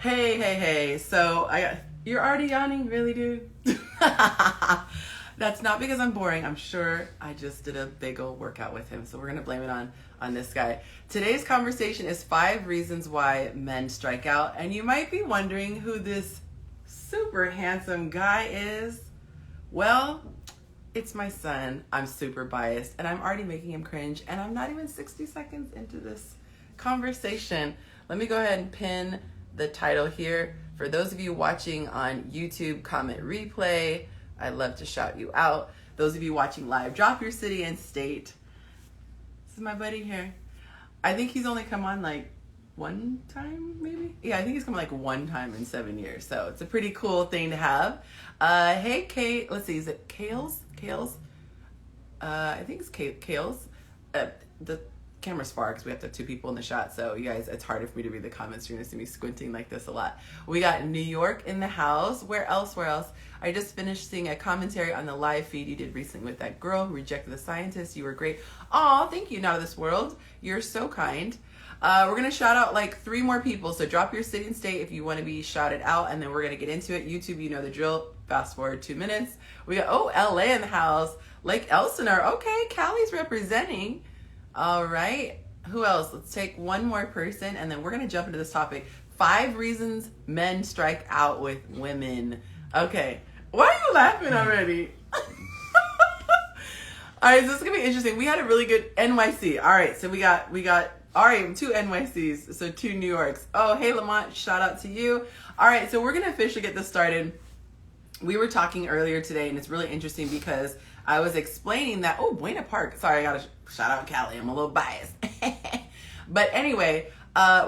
Hey. So you're already yawning, really, dude? That's not because I'm boring. I'm sure I just did a big old workout with him. So we're going to blame it on this guy. Today's conversation is 5 reasons why men strike out. And you might be wondering who this super handsome guy is. Well, it's my son. I'm super biased and I'm already making him cringe. And I'm not even 60 seconds into this conversation. Let me go ahead and pin the title here. For those of you watching on YouTube, comment replay. I'd love to shout you out. Those of you watching live, drop your city and state. This is my buddy here. I think he's only come on like one time, maybe? Yeah, I think he's come like one time in 7 years. So it's a pretty cool thing to have. Hey, Kate. Let's see. Is it Kales? I think it's Kales. The camera's far because we have to have 2 people in the shot. So you guys, it's harder for me to read the comments. You're going to see me squinting like this a lot. We got New York in the house. Where else? I just finished seeing a commentary on the live feed you did recently with that girl who rejected the scientist. You were great. Aw, thank you, Not of This World. You're so kind. We're going to shout out like 3 more people. So drop your city and state if you want to be shouted out. And then we're going to get into it. YouTube, you know the drill. Fast forward 2 minutes. We got, LA in the house. Lake Elsinore. Okay, Cali's representing. All right. Who else? Let's take one more person and then we're going to jump into this topic. 5 reasons men strike out with women. Okay. Why are you laughing already? All right, so this is going to be interesting. We had a really good NYC. All right, so we got all right, 2 NYCs, so 2 New Yorks. Oh, hey, Lamont, shout out to you. All right, so we're going to officially get this started. We were talking earlier today, and it's really interesting because I was explaining that, Buena Park. Sorry, I got to shout out Cali. I'm a little biased. But anyway,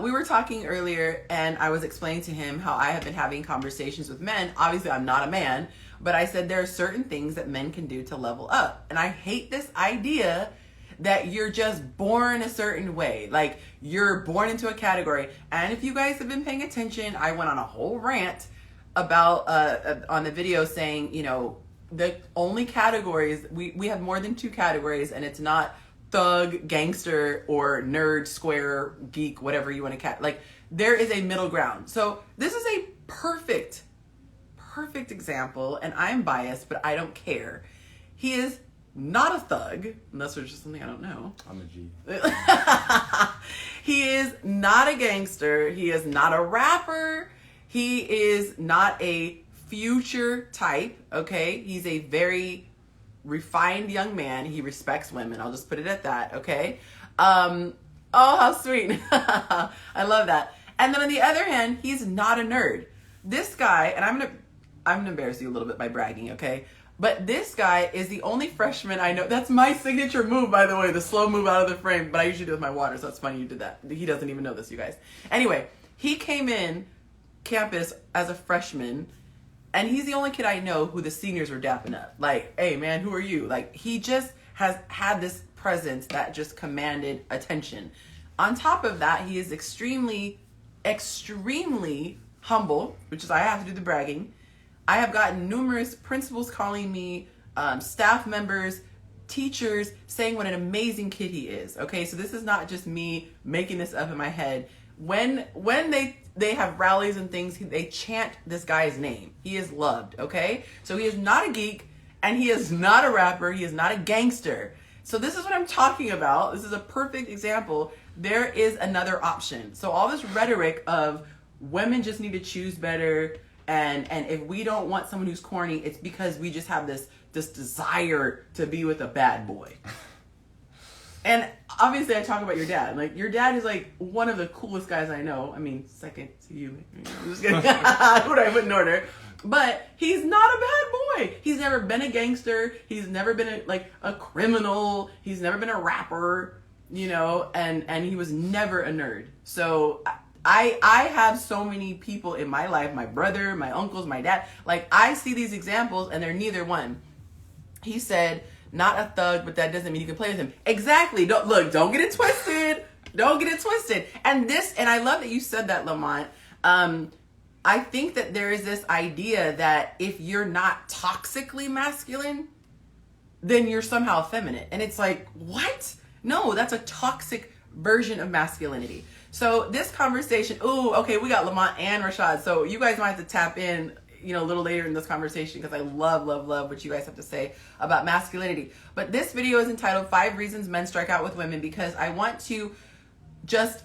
we were talking earlier, and I was explaining to him how I have been having conversations with men. Obviously, I'm not a man, but I said there are certain things that men can do to level up. And I hate this idea that you're just born a certain way. Like, you're born into a category. And if you guys have been paying attention, I went on a whole rant about on the video saying, the only categories, we have more than 2 categories, and it's not thug, gangster, or nerd, square, geek, whatever you want to like, there is a middle ground. So this is a perfect example, and I'm biased, but I don't care. He is not a thug, unless there's just something I don't know. I'm a G. He is not a gangster. He is not a rapper. He is not a future type, okay? He's a very refined young man. He respects women. I'll just put it at that, okay? Oh, how sweet. I love that. And then on the other hand, he's not a nerd. This guy, and I'm gonna embarrass you a little bit by bragging, okay? But this guy is the only freshman I know. That's my signature move, by the way, the slow move out of the frame. But I usually do it with my water, so it's funny you did that. He doesn't even know this, you guys. Anyway, he came in campus as a freshman, and he's the only kid I know who the seniors were dapping up. Like, hey, man, who are you? Like, he just has had this presence that just commanded attention. On top of that, he is extremely humble, which is I have to do the bragging. I have gotten numerous principals calling me, staff members, teachers, saying what an amazing kid he is. Okay, so this is not just me making this up in my head. When they have rallies and things, they chant this guy's name. He is loved, okay? So he is not a geek, and he is not a rapper. He is not a gangster. So this is what I'm talking about. This is a perfect example. There is another option. So all this rhetoric of women just need to choose better, and if we don't want someone who's corny, it's because we just have this desire to be with a bad boy. And obviously I talk about your dad. Like, your dad is like one of the coolest guys I know. I mean, second to you. I'm just kidding. Who do I put in order? But he's not a bad boy. He's never been a gangster. He's never been a criminal. He's never been a rapper, and he was never a nerd. So I have so many people in my life, my brother, my uncles, my dad. Like, I see these examples and they're neither one. He said, not a thug, but that doesn't mean you can play with him. Exactly. Don't get it twisted. Don't get it twisted. And I love that you said that, Lamont. I think that there is this idea that if you're not toxically masculine, then you're somehow effeminate. And it's like, what? No, that's a toxic version of masculinity. So this conversation, okay, we got Lamont and Rashad. So you guys might have to tap in, a little later in this conversation because I love what you guys have to say about masculinity. But this video is entitled 5 Reasons Men Strike Out with Women because I want to just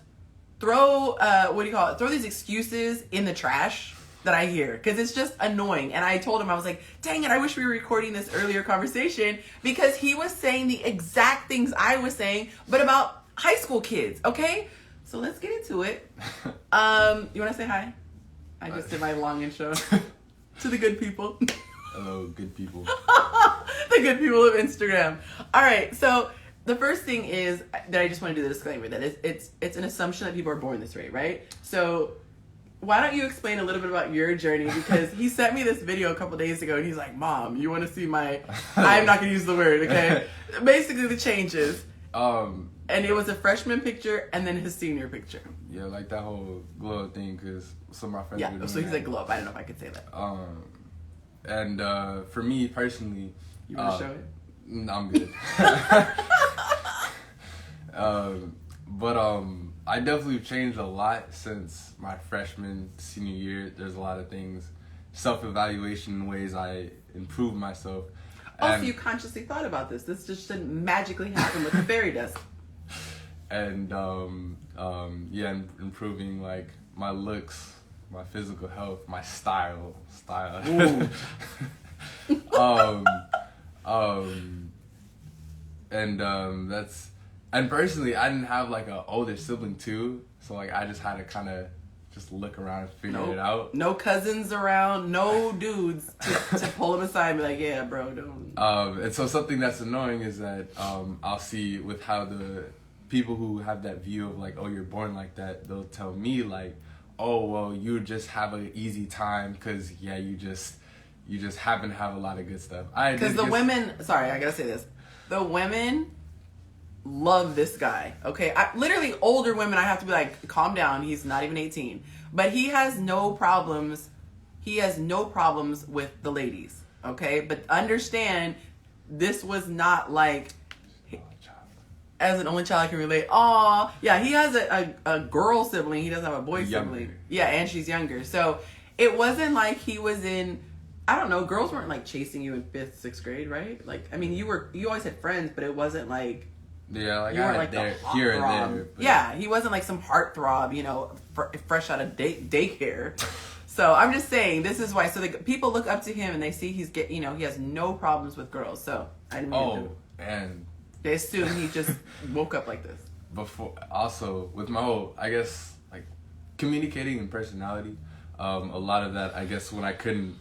throw, throw these excuses in the trash that I hear because it's just annoying. And I told him, I was like, dang it, I wish we were recording this earlier conversation because he was saying the exact things I was saying, but about high school kids, okay? So let's get into it. You want to say hi? I just did my long intro to the good people. Hello, good people. The good people of Instagram. All right, so the first thing is that I just want to do the disclaimer that it's an assumption that people are born this way, right? So why don't you explain a little bit about your journey? Because he sent me this video a couple days ago and he's like, Mom, you want to see my, I'm not going to use the word, okay? Basically the changes. And it was a freshman picture and then his senior picture. Yeah, like that whole glow up thing because some of my friends were doing that. So he's like glow up. I don't know if I could say that. And for me personally... You want to show it? No, I'm good. But I definitely changed a lot since my freshman, senior year. There's a lot of things, self-evaluation ways I improved myself. Oh, so you consciously thought about this. This just didn't magically happen with the fairy dust. And improving like my looks, my physical health, my style. And personally, I didn't have like an older sibling too, so like I just had to kind of just look around and figure it out. No cousins around, no dudes to pull him aside and be like, yeah, bro, don't. And so something that's annoying is that I'll see with how the people who have that view of like, oh, you're born like that, they'll tell me like, oh, well, you just have an easy time because you just happen to have a lot of good stuff. Because the women, sorry, I gotta say this, the women love this guy, okay? Literally older women, I have to be like, calm down, he's not even 18. But he has no problems with the ladies, okay? But understand, this was not like, as an only child I can relate, aw, yeah, he has a girl sibling, he doesn't have a boy sibling. Yeah, and she's younger. So it wasn't like he was in, I don't know, girls weren't like chasing you in 5th, 6th grade, right? Like, I mean, you always had friends, but it wasn't like, yeah, like you weren't I like there, the here and throb. there. But... Yeah, he wasn't like some heartthrob, fresh out of daycare. So I'm just saying, this is why. So the people look up to him and they see he has no problems with girls. So I didn't mean to. And they assume he just woke up like this. Before, also with my whole, I guess, like communicating and personality, a lot of that, I guess, when I couldn't,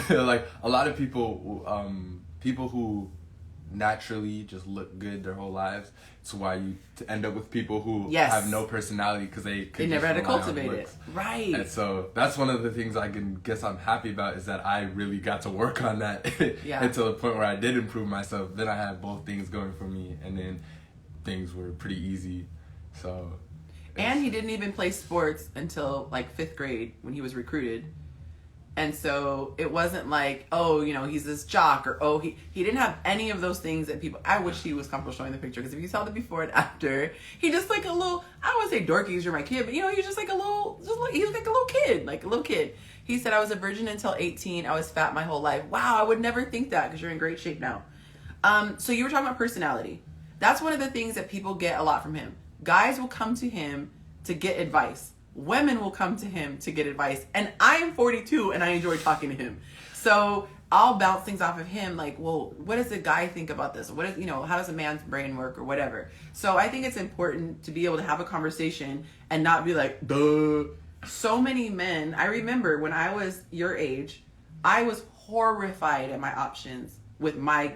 like a lot of people who naturally just look good their whole lives. It's why you end up with people who have no personality because they never had to cultivate it. Right. And so that's one of the things I'm happy about is that I really got to work on that until the point where I did improve myself. Then I had both things going for me, and then things were pretty easy. So. And he didn't even play sports until like 5th grade when he was recruited. And so it wasn't like, oh, he's this jock, or oh, he didn't have any of those things that people, I wish he was comfortable showing the picture, because if you saw the before and after, he just like a little, I don't want to say dorky because you're my kid, but he was just like he was like a little kid. He said, I was a virgin until 18, I was fat my whole life. Wow, I would never think that because you're in great shape now. So you were talking about personality. That's one of the things that people get a lot from him. Guys will come to him to get advice. Women will come to him to get advice. And I am 42 and I enjoy talking to him. So I'll bounce things off of him like, well, what does a guy think about this? What is, how does a man's brain work or whatever? So I think it's important to be able to have a conversation and not be like, duh. So many men, I remember when I was your age, I was horrified at my options with my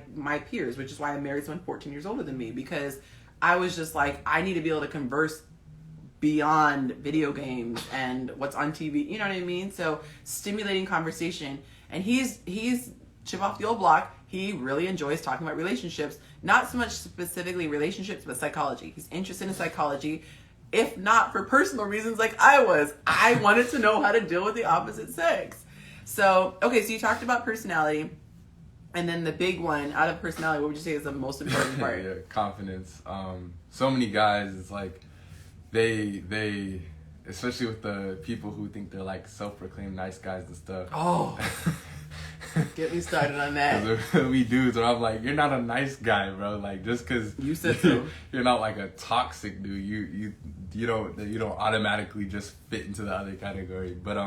peers, which is why I married someone 14 years older than me, because I was just like, I need to be able to converse beyond video games and what's on TV, you know what I mean? So stimulating conversation. And he's chip off the old block. He really enjoys talking about relationships, not so much specifically relationships, but psychology. He's interested in psychology, if not for personal reasons like I was. I wanted to know how to deal with the opposite sex. So, okay, so you talked about personality, and then the big one out of personality, what would you say is the most important part? Confidence. So many guys, it's like, they especially with the people who think they're like self-proclaimed nice guys and stuff. Oh, get me started on that. We dudes, and I'm like, you're not a nice guy, bro. Like, just because you said so, you're not like a toxic dude. You don't automatically just fit into the other category. But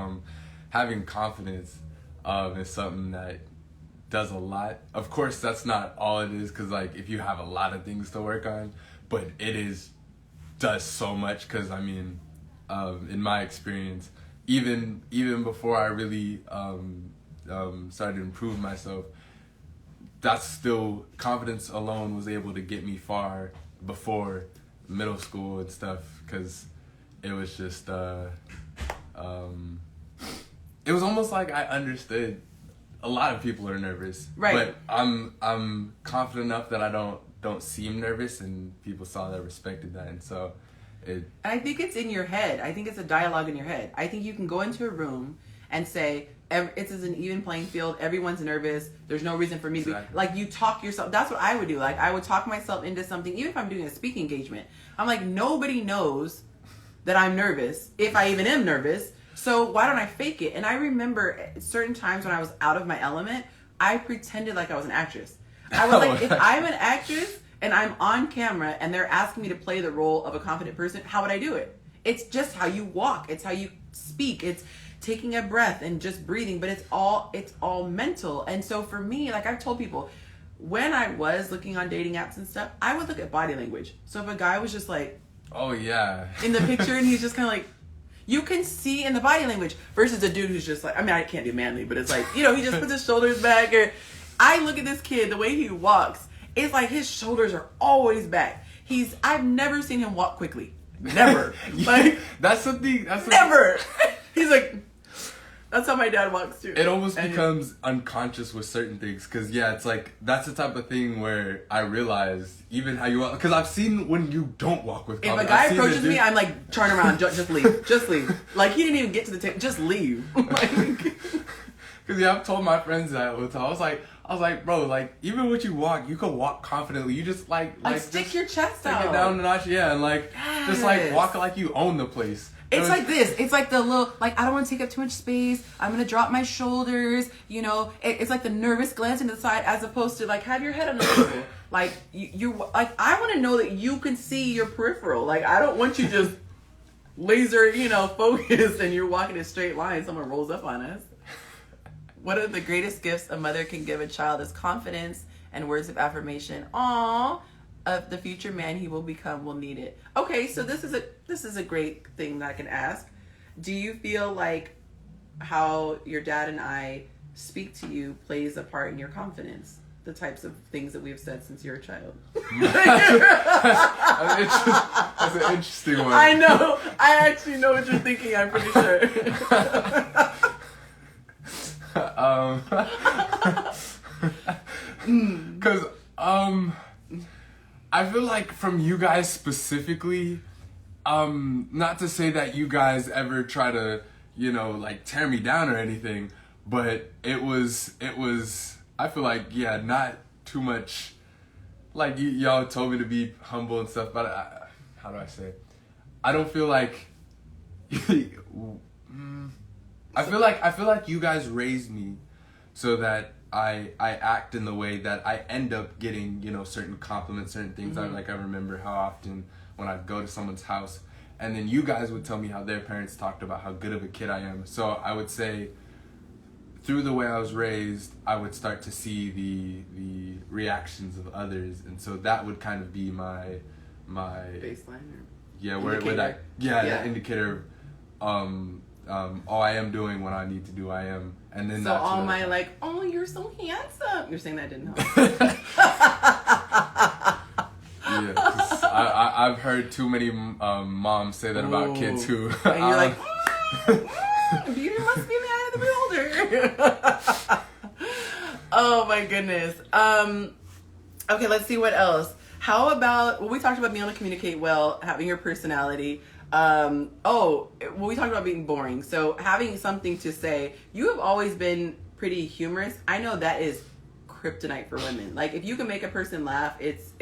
having confidence is something that does a lot. Of course, that's not all it is, because like if you have a lot of things to work on, but does so much. Because I mean, in my experience, even before I really started to improve myself, that's still, confidence alone was able to get me far before middle school and stuff, because it was just it was almost like I understood a lot of people are nervous, right? But I'm confident enough that I don't seem nervous, and people saw that, respected that, and so I think it's in your head. I think it's a dialogue in your head. I think you can go into a room and say, it's an even playing field. Everyone's nervous. There's no reason for me to be, like, you talk yourself. That's what I would do. Like, I would talk myself into something, even if I'm doing a speaking engagement. I'm like, nobody knows that I'm nervous, if I even am nervous. So why don't I fake it? And I remember at certain times when I was out of my element, I pretended like I was an actress. I was like, if I'm an actress and I'm on camera and they're asking me to play the role of a confident person, how would I do it? It's just how you walk. It's how you speak. It's taking a breath and just breathing, but it's all mental. And so for me, like I've told people, when I was looking on dating apps and stuff, I would look at body language. So if a guy was just like, oh yeah, in the picture, and he's just kind of like, you can see in the body language, versus a dude who's just like, I mean, I can't be manly, but it's like, he just puts his shoulders back. Or I look at this kid, the way he walks, it's like his shoulders are always back. I've never seen him walk quickly. Never. Like, that's something. Never. He's like, that's how my dad walks too. It almost becomes unconscious with certain things, because it's like, that's the type of thing where I realize even how you walk, because I've seen when you don't walk with confidence. If a guy approaches me, I'm like, turn around, just leave, just leave. Like, he didn't even get to the table, just leave. Because I've told my friends that all the time. I was like, bro, like, even when you walk, you can walk confidently. You just like stick your chest out, stick it down a notch, and like, just like walk like you own the place. It's like this. It's like the little, like, I don't want to take up too much space. I'm going to drop my shoulders. It's like the nervous glancing to the side, as opposed to like, have your head on the table. Like, you're like, I want to know that you can see your peripheral. Like, I don't want you just laser, focused and you're walking in a straight line. Someone rolls up on us. One of the greatest gifts a mother can give a child is confidence and words of affirmation. Aww. Of the future man he will become will need it. Okay, so this is a great thing that I can ask. Do you feel like how your dad and I speak to you plays a part in your confidence? The types of things that we've said since you're a child. That's an interesting one. I know. I actually know what you're thinking, I'm pretty sure. Because I feel like from you guys specifically, not to say that you guys ever try to, like tear me down or anything, but it was, I feel like, not too much, like y'all told me to be humble and stuff, but how do I say it? I don't feel like, I feel like you guys raised me so that I act in the way that I end up getting, certain compliments, certain things. Mm-hmm. I remember how often when I'd go to someone's house, and then you guys would tell me how their parents talked about how good of a kid I am. So I would say, through the way I was raised, I would start to see the reactions of others, and so that would kind of be my baseline. That indicator. All I am doing what I need to do, I am. And then so all my like, oh, you're so handsome. You're saying that didn't help. Yeah, 'cause I've heard too many moms say that about kids who. And you're like, beauty must be in the eye of the beholder. Oh my goodness. Okay, let's see what else. How about, we talked about being able to communicate well, having your personality. We talked about being boring. So having something to say. You have always been pretty humorous. I know that is kryptonite for women. Like, if you can make a person laugh, it's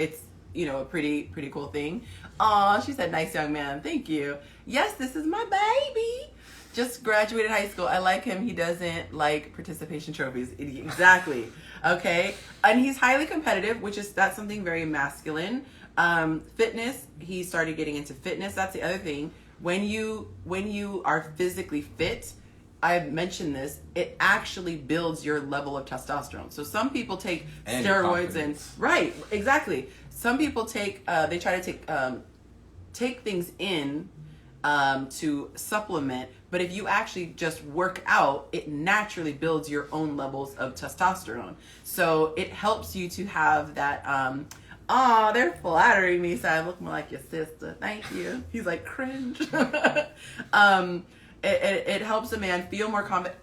a pretty cool thing. Aw, she said, nice young man. Thank you. Yes, this is my baby. Just graduated high school. I like him. He doesn't like participation trophies. Exactly. Okay. And he's highly competitive, that's something very masculine. Fitness, he started getting into fitness. That's the other thing. When you are physically fit, I've mentioned this, it actually builds your level of testosterone. So some people take steroids and right, exactly. Some people they try to take things in to supplement, but if you actually just work out, it naturally builds your own levels of testosterone. So it helps you to have that they're flattering me, so I look more like your sister. Thank you. He's like, cringe. It helps a man feel more confident.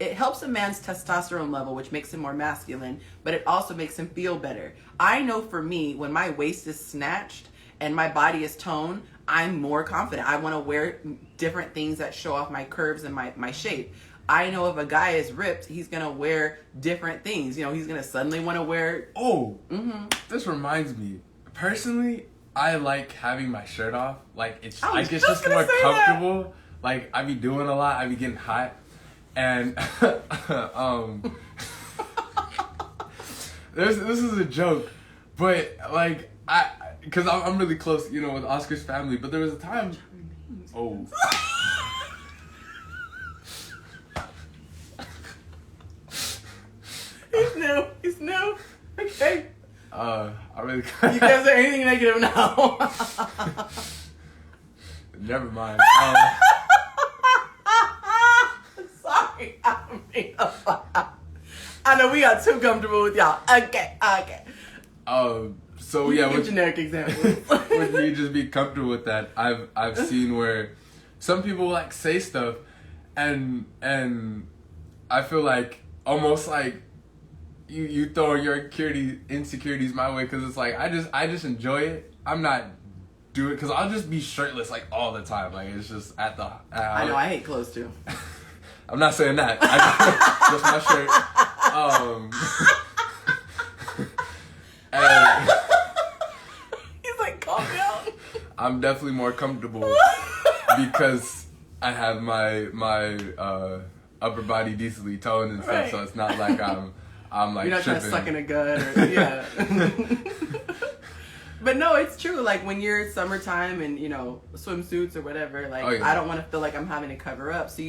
It helps a man's testosterone level, which makes him more masculine, but it also makes him feel better. I know for me, when my waist is snatched and my body is toned, I'm more confident. I want to wear different things that show off my curves and my shape. I know if a guy is ripped, he's going to wear different things. He's going to suddenly want to wear... Oh, This reminds me. Personally, I like having my shirt off. Like, it's just more comfortable. That. Like, I be doing a lot. I be getting hot. And, this is a joke. But, like, because I'm really close, with Oscar's family. But there was a time... Oh. He's new. Okay. I really... You guys are anything negative now. Never mind. Sorry. I know we got too comfortable with y'all. Okay. So yeah, with generic examples. With me just be comfortable with that, I've seen where some people like say stuff, and I feel like almost like you throw your insecurities my way, because it's like I just enjoy it. I'm not doing it because I'll just be shirtless like all the time. Like it's just at the. I know I hate clothes too. I'm not saying that. Just my shirt. And he's like, calm down. I'm definitely more comfortable because I have my upper body decently toned and stuff, right. So it's not like I'm like you're not tripping. Trying to suck in a gut or yeah. But no, it's true. Like when you're summertime and swimsuits or whatever, like I don't want to feel like I'm having to cover up. So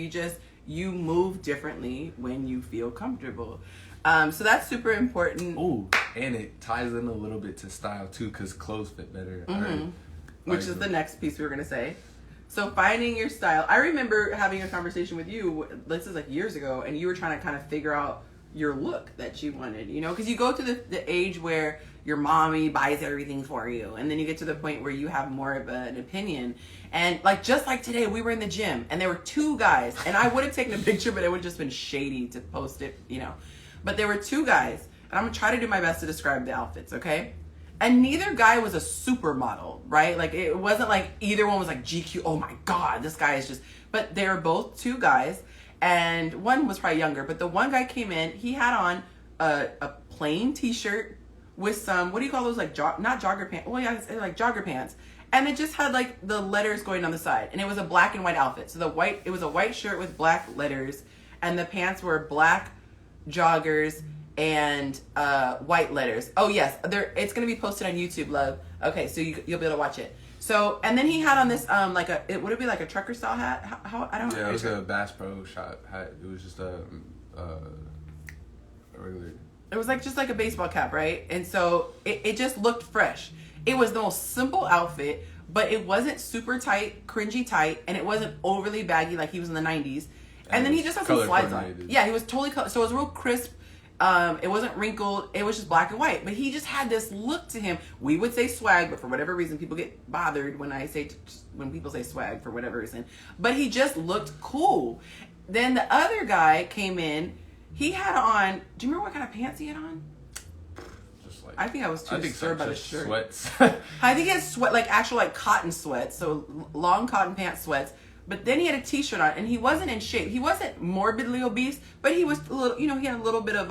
you move differently when you feel comfortable. So that's super important. Ooh, and it ties in a little bit to style too, because clothes fit better. Mm-hmm. Which is the next piece we were gonna say. So finding your style. I remember having a conversation with you. This is like years ago, and you were trying to kind of figure out your look that you wanted. Because you go to the age where your mommy buys everything for you, and then you get to the point where you have more of an opinion. And just like today, we were in the gym, and there were two guys, and I would have taken a picture, but it would have just been shady to post it, But there were two guys, and I'm gonna try to do my best to describe the outfits, okay? And neither guy was a supermodel, right? Like it wasn't like either one was like GQ. Oh my God, this guy is just. But they were both two guys, and one was probably younger. But the one guy came in, he had on a plain T-shirt with some, what do you call those, like not jogger pants? Well, yeah, it's like jogger pants, and it just had like the letters going down the side, and it was a black and white outfit. So it was a white shirt with black letters, and the pants were black joggers and white letters. Oh yes, it's gonna be posted on YouTube, love. Okay, so you'll be able to watch it. So, and then he had on this would it be like a trucker style hat? How I don't know. Yeah, it was a Bass Pro Shop hat. It was just a regular. It was just like a baseball cap, right? And so it just looked fresh. It was the most simple outfit, but it wasn't super tight, cringy tight, and it wasn't overly baggy like he was in the 90s. And then he just had some slides on. Yeah, he was totally so it was real crisp. It wasn't wrinkled. It was just black and white. But he just had this look to him. We would say swag, but for whatever reason, people get bothered when people say swag for whatever reason. But he just looked cool. Then the other guy came in. He had on. Do you remember what kind of pants he had on? I think I was too disturbed by the shirt. Sweats. I think he had actual cotton sweats, so long cotton pants sweats. But then he had a T-shirt on, and he wasn't in shape. He wasn't morbidly obese, but he was a little, he had a little bit of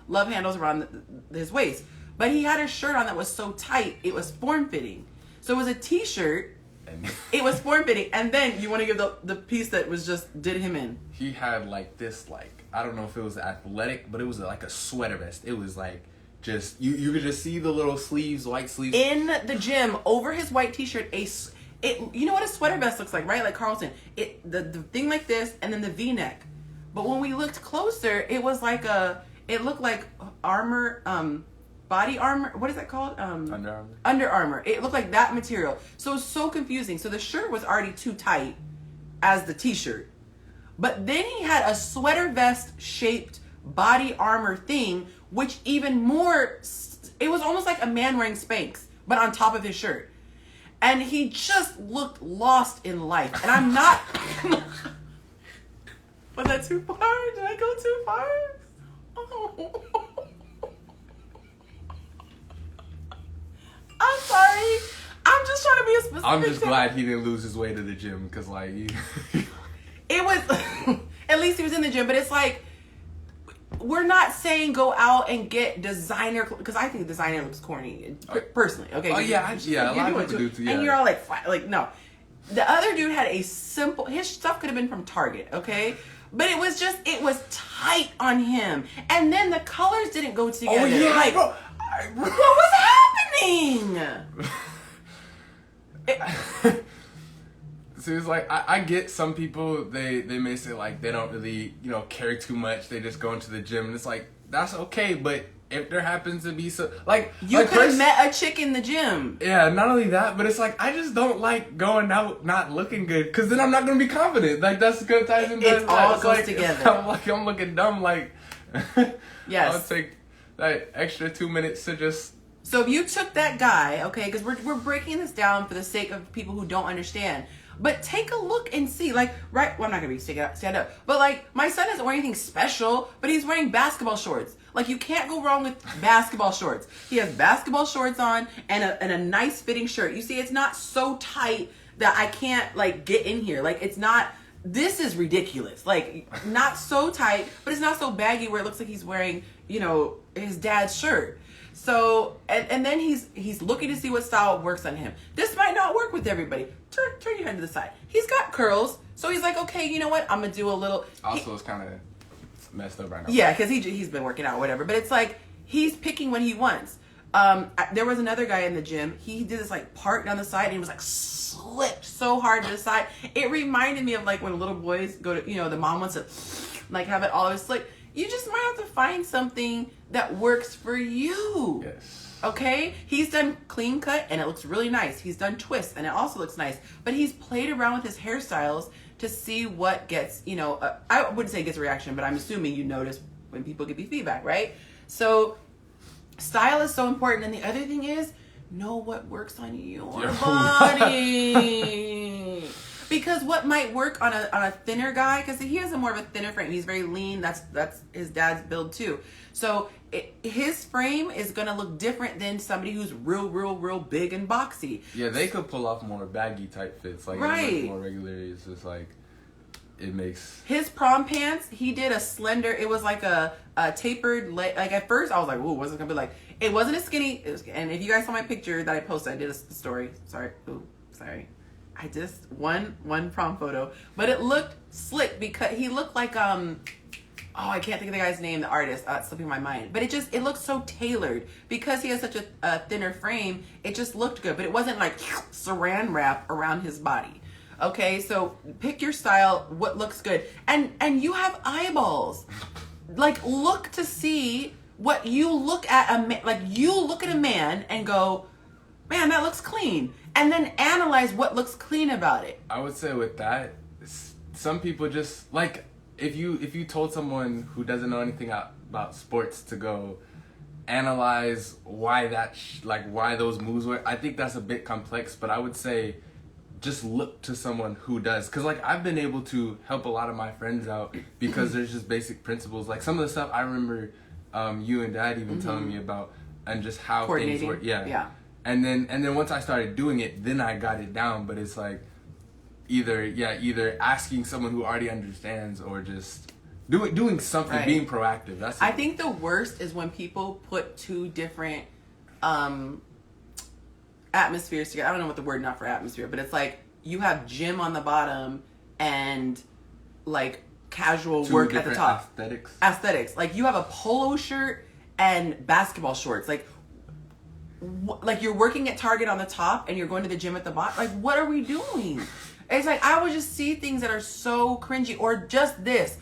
love handles around his waist. But he had a shirt on that was so tight, it was form-fitting. So it was a t-shirt, it was form-fitting. And then, you want to give the piece that was just, did him in. He had like this, like, I don't know if it was athletic, but it was like a sweater vest. It was like, just, you could just see the little sleeves, white sleeves. In the gym, over his white t-shirt, you know what a sweater vest looks like, right? Like Carlton. The thing like this, and then the V-neck. But when we looked closer, it was like it looked like armor, body armor. What is that called? Under Armour. Under Armour. It looked like that material. So it was so confusing. So the shirt was already too tight as the t-shirt. But then he had a sweater vest shaped body armor thing, which even more, it was almost like a man wearing Spanx, but on top of his shirt. And he just looked lost in life. And I'm not... Was that too far? Did I go too far? Oh. I'm sorry. I'm just trying to be a specific... I'm just glad he didn't lose his way to the gym, because, like... It was... At least he was in the gym, but it's like... We're not saying go out and get designer, because I think designer looks corny, personally. Okay. Oh yeah, a lot of people do too. Yeah. And you're all like no. The other dude had a simple. His stuff could have been from Target, okay, but it was tight on him, and then the colors didn't go together. Oh yeah, like bro. What was happening? So it's like, I get some people, they may say like they don't really, care too much. They just go into the gym, and it's like, that's okay. But if there happens to be some, like... You could have met a chick in the gym. Yeah, not only that, but it's like, I just don't like going out not looking good, because then I'm not going to be confident. Like, that's good ties and it all goes like, together. I'm looking dumb, like... Yes. I'll take that extra 2 minutes to just... So if you took that guy, okay, because we're breaking this down for the sake of people who don't understand... But take a look and see, like, right, well, I'm not going to be stand up, but, like, my son isn't wearing anything special, but he's wearing basketball shorts. Like, you can't go wrong with basketball shorts. He has basketball shorts on and a nice fitting shirt. You see, it's not so tight that I can't, like, get in here. Like, it's not, this is ridiculous. Like, not so tight, but it's not so baggy where it looks like he's wearing, his dad's shirt. So, and then he's looking to see what style works on him. This might not work with everybody. Turn your head to the side. He's got curls, so he's like, okay, you know what? I'm gonna do a little. Also, it's kind of messed up right now. Yeah, because he's been working out, or whatever. But it's like he's picking what he wants. There was another guy in the gym. He did this like part down the side, and he was like slipped so hard to the side. It reminded me of like when little boys go to, the mom wants to like have it all over slick. You just might have to find something that works for you. Yes. Okay? He's done clean cut and it looks really nice. He's done twists and it also looks nice. But he's played around with his hairstyles to see what gets, I wouldn't say gets a reaction, but I'm assuming you notice when people give you feedback, right? So style is so important. And the other thing is, know what works on your body. Because what might work on a thinner guy, because he has a more of a thinner frame. He's very lean. That's his dad's build too. So his frame is going to look different than somebody who's real big and boxy. Yeah, they could pull off more baggy type fits. Like, right. More regularly. It's just like, it makes... His prom pants, he did a slender, it was like a tapered leg. Like at first I was like, ooh, what's it going to be like? It wasn't a skinny, and if you guys saw my picture that I posted, I did a story. Sorry. I just one prom photo, but it looked slick because he looked like I can't think of the guy's name, the artist. It's slipping my mind. But it looked so tailored because he has such a thinner frame. It just looked good, but it wasn't like saran wrap around his body. Okay, so pick your style, what looks good, and you have eyeballs. Like, look to see what you look at a man. Like, you look at a man and go, man, that looks clean. And then analyze what looks clean about it. I would say with that, some people just, like, if you told someone who doesn't know anything about sports to go analyze why why those moves work, I think that's a bit complex, but I would say just look to someone who does. Because, like, I've been able to help a lot of my friends out because there's just basic principles. Like, some of the stuff I remember you and Dad even telling me about and just how things work. Yeah. And then once I started doing it, then I got it down. But it's like either asking someone who already understands or just doing something, right. Being proactive. I think the worst is when people put two different atmospheres together. I don't know what the word not for atmosphere, but it's like you have gym on the bottom and like casual Two work at the top. Aesthetics. Like you have a polo shirt and basketball shorts. Like you're working at Target on the top and you're going to the gym at the bottom. Like, what are we doing? It's like I would just see things that are so cringy. Or just this.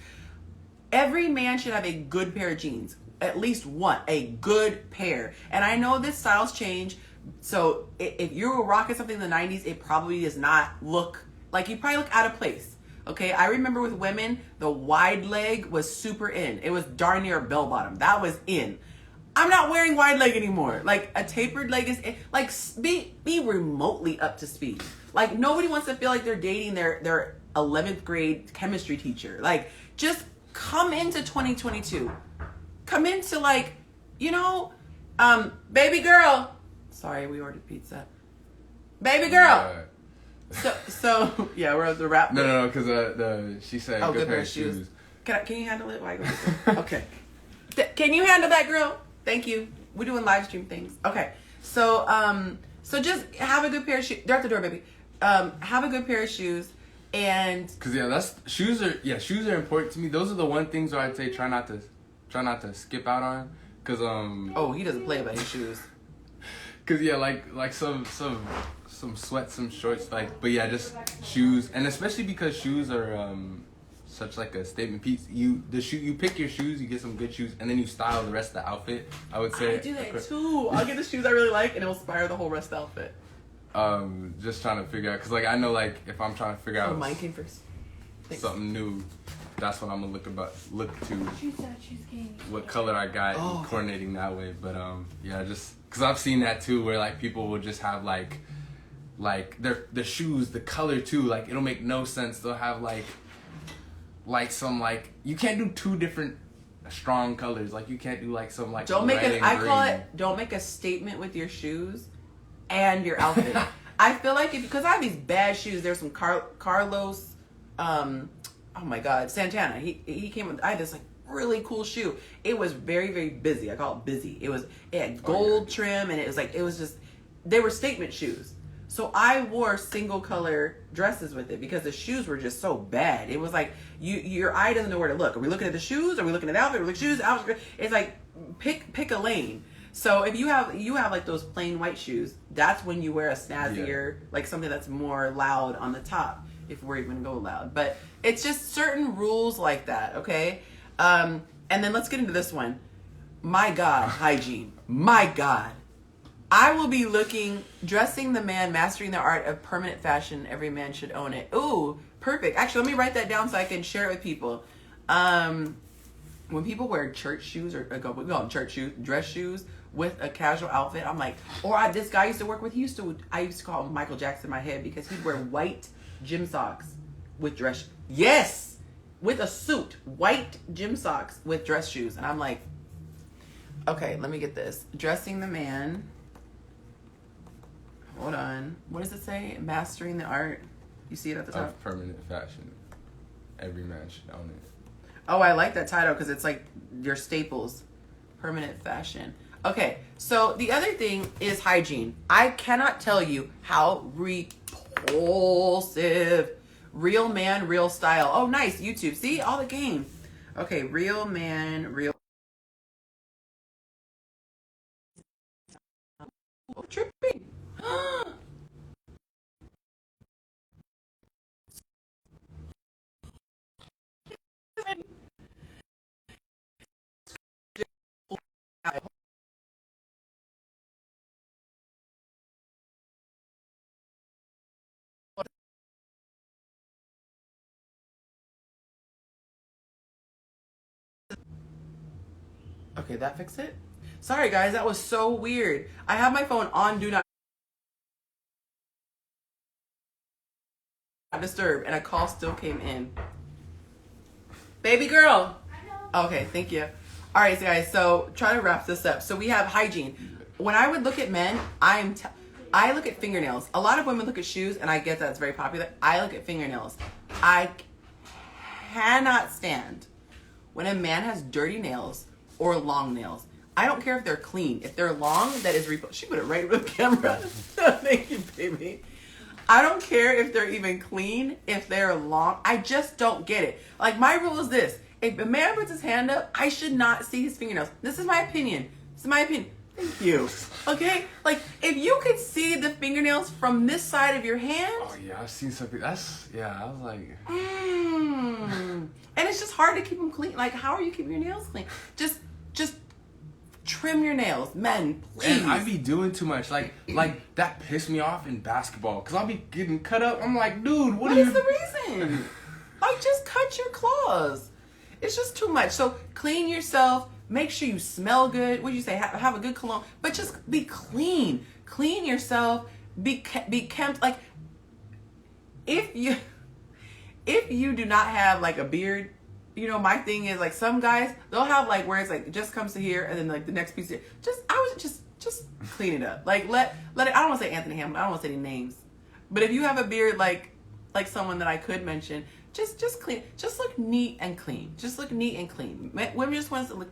Every man should have a good pair of jeans. At least one. A good pair. And I know this styles change. So if you were rocking something in the 90s, it probably does not look like, you probably look out of place. Okay, I remember with women, the wide leg was super in. It was darn near bell bottom. That was in. I'm not wearing wide leg anymore. Like a tapered leg is in. Like be remotely up to speed. Like nobody wants to feel like they're dating their 11th grade chemistry teacher. Like just come into 2022. Come into like, baby girl. Sorry, we ordered pizza. Baby girl. Yeah. So yeah, we're at the wrap. No, because she said good pair of shoes. Can you handle it while I go get them? Okay. Can you handle that, girl? Thank you. We're doing live stream things. Okay. So just have a good pair of shoes. They're at the door, baby. Have a good pair of shoes, and because shoes are important to me. Those are the one things where I'd say try not to skip out on. Cause he doesn't play about his shoes. Cause like some sweats, some shorts, but yeah, just shoes, and especially because shoes are such like a statement piece. You pick your shoes, you get some good shoes, and then you style the rest of the outfit. I would say I do that too. I'll get the shoes I really like, and it'll inspire the whole rest of the outfit. Just trying to figure out, cause like I know like if I'm trying to figure out mine came first. Thanks. Something new, that's what I'm gonna look to. What color I got, and coordinating that way. But yeah, just cause I've seen that too, where like people will just have like the shoes, the color too, like it'll make no sense. They'll have like some like you can't do two different strong colors. Like you can't do like some like don't make a statement with your shoes and your outfit. I feel like because I have these bad shoes. There's some Carlos, oh my God, Santana. He came with. I had this like really cool shoe. It was very, very busy. I call it busy. It had gold trim, and it was just they were statement shoes. So I wore single color dresses with it because the shoes were just so bad. It was like your eye doesn't know where to look. Are we looking at the shoes? Are we looking at the outfit? Are we looking at shoes? Outfit? It's like pick a lane. So if you have like those plain white shoes, that's when you wear a snazzier, like something that's more loud on the top, if we're even gonna go loud. But it's just certain rules like that, okay? And then let's get into this one. My God, hygiene. My God. I will be dressing the man, mastering the art of permanent fashion. Every man should own it. Ooh, perfect. Actually, let me write that down so I can share it with people. When people wear church shoes we call them church shoes, dress shoes with a casual outfit, I'm like, this guy I used to work with, I used to call him Michael Jackson in my head because he'd wear white gym socks with dress. Yes, with a suit, white gym socks with dress shoes, and I'm like, okay, let me get this. Dressing the man. Hold on. What does it say? Mastering the art. You see it at the top? Of permanent fashion. Every man should own it. Oh, I like that title because it's like your staples. Permanent fashion. Okay, so the other thing is hygiene. I cannot tell you how repulsive. Real man, real style. Oh, nice. YouTube. See? All the game. Okay, real man, real... Oh, tripping. Okay, that fixed it? Sorry guys, that was so weird. I have my phone on do not disturb and a call still came in. Baby girl. Okay, thank you. All right, so guys, so try to wrap this up. So we have hygiene. When I would look at men, I look at fingernails. A lot of women look at shoes, and I get that it's very popular. I look at fingernails. I cannot stand when a man has dirty nails or long nails. I don't care if they're clean. If they're long, that is she put it right with the camera. Thank you, baby. I don't care if they're even clean, if they're long. I just don't get it. Like, my rule is this. If a man puts his hand up, I should not see his fingernails. This is my opinion. This is my opinion. Thank you. Okay? Like, if you could see the fingernails from this side of your hand. Oh, yeah, I've seen something. I was like. And it's just hard to keep them clean. Like, how are you keeping your nails clean? Just trim your nails, men, please. And I be doing too much. Like that pissed me off in basketball. Because I'll be getting cut up. I'm like, dude, what is the reason? Like, just cut your claws. It's just too much. So clean yourself. Make sure you smell good. What do you say? Have a good cologne. But just be clean. Clean yourself. Be kempt. Like, if you do not have like a beard, you know, my thing is like some guys, they'll have like where it's like it just comes to here and then like the next piece here. Just clean it up. Like let it. I don't want to say Anthony Hamilton. I don't want to say any names. But if you have a beard like someone that I could mention, just clean. Just look neat and clean. Just look neat and clean. Women just want to look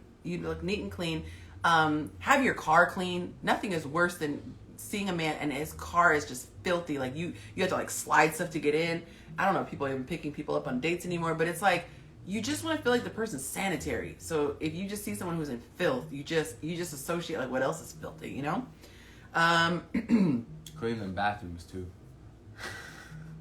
neat and clean. Have your car clean. Nothing is worse than seeing a man and his car is just filthy. Like you have to like slide stuff to get in. I don't know if people are even picking people up on dates anymore, but it's like you just want to feel like the person's sanitary. So if you just see someone who's in filth, you just associate like what else is filthy, you know? Clean them bathrooms too.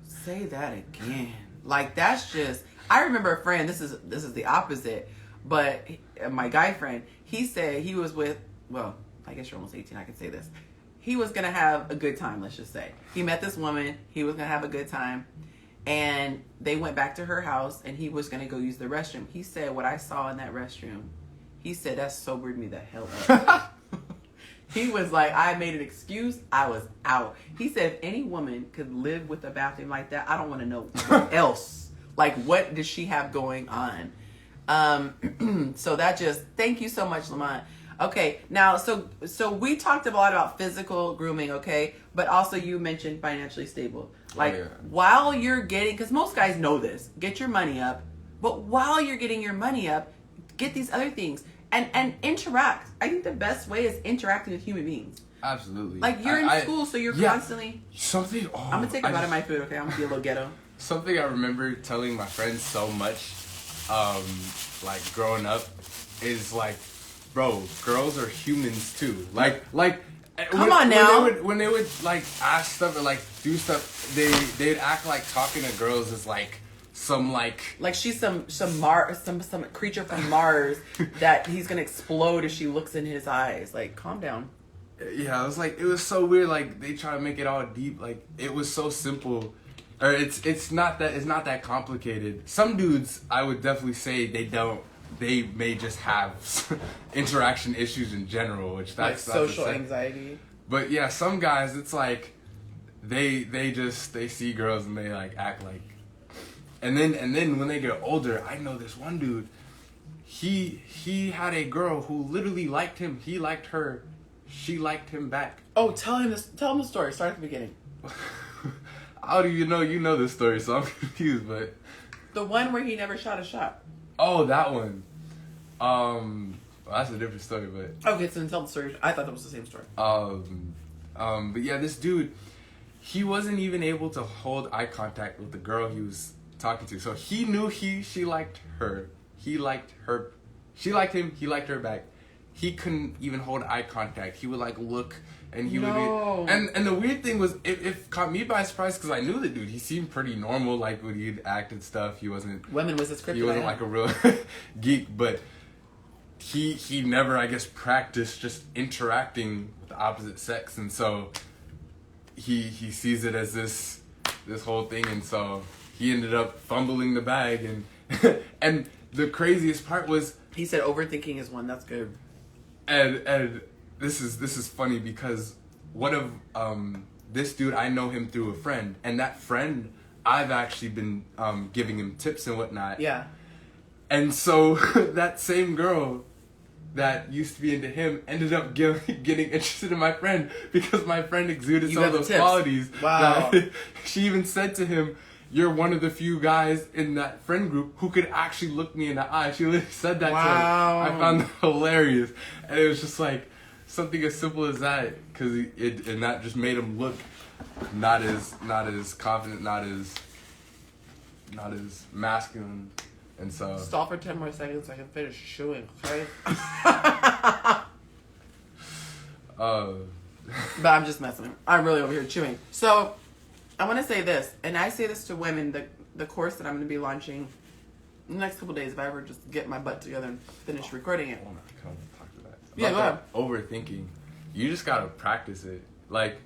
Say that again. Like that's just. I remember a friend. This is the opposite, but my guy friend. He said he was with. Well, I guess you're almost 18. I can say this. He was gonna have a good time. Let's just say he met this woman. He was gonna have a good time. And they went back to her house and he was going to go use the restroom. He said, what I saw in that restroom, he said, that sobered me the hell up. He was like, I made an excuse. I was out. He said, if any woman could live with a bathroom like that, I don't want to know what else. Like, what does she have going on? So that just, thank you so much, Lamont. Okay, now, so we talked a lot about physical grooming, okay? But also you mentioned financially stable. Like, while you're getting, because most guys know this, get your money up. But while you're getting your money up, get these other things. And interact. I think the best way is interacting with human beings. Absolutely. Like, you're in school, so you're constantly... Something... Oh, I'm going to take a bite of my food, okay? I'm going to be a little ghetto. Something I remember telling my friends so much, like, growing up, is like, bro, girls are humans too. Like, come on now. When they would like ask stuff or like do stuff, they'd act like talking to girls is like some like she's some creature from Mars that he's gonna explode if she looks in his eyes. Like, calm down. Yeah, it was so weird. Like they try to make it all deep. Like it was so simple, or it's not that complicated. Some dudes, I would definitely say they may just have interaction issues in general, which that's social anxiety. But yeah, some guys, it's like they see girls and they like act like, and then when they get older, I know this one dude, he had a girl who literally liked him. He liked her, she liked him back. Oh, tell him the story. Start at the beginning. How do you know this story? So I'm confused, but the one where he never shot a shot. Oh, that one. Well, that's a different story, but... Okay, so then tell the story. I thought that was the same story. But yeah, this dude, he wasn't even able to hold eye contact with the girl he was talking to. So he knew she liked her. He liked her. She liked him. He liked her back. He couldn't even hold eye contact. He would like look, and he would be... And the weird thing was, it caught me by surprise because I knew the dude. He seemed pretty normal, like when he'd act and stuff. He wasn't... Women was his kryptonite. He wasn't like a real geek, but he never, I guess, practiced just interacting with the opposite sex, and so he sees it as this whole thing, and so he ended up fumbling the bag, and and the craziest part was he said overthinking is one. That's good. And this is funny because one of this dude, I know him through a friend, and that friend I've actually been giving him tips and whatnot. Yeah. And so that same girl that used to be into him ended up getting interested in my friend because my friend exuded some of those qualities. Wow. She even said to him, you're one of the few guys in that friend group who could actually look me in the eye. She literally said that Wow. to me. I found that hilarious. And it was just like something as simple as that. And that just made him look not as confident, not as masculine. And so Stall for 10 more seconds so I can finish chewing, okay? But I'm just messing. I'm really over here chewing. So I want to say this, and I say this to women, the course that I'm going to be launching in the next couple days, if I ever just get my butt together and finish recording it. I want to come talk to that. Yeah, go ahead. Overthinking. You just got to practice it. Like,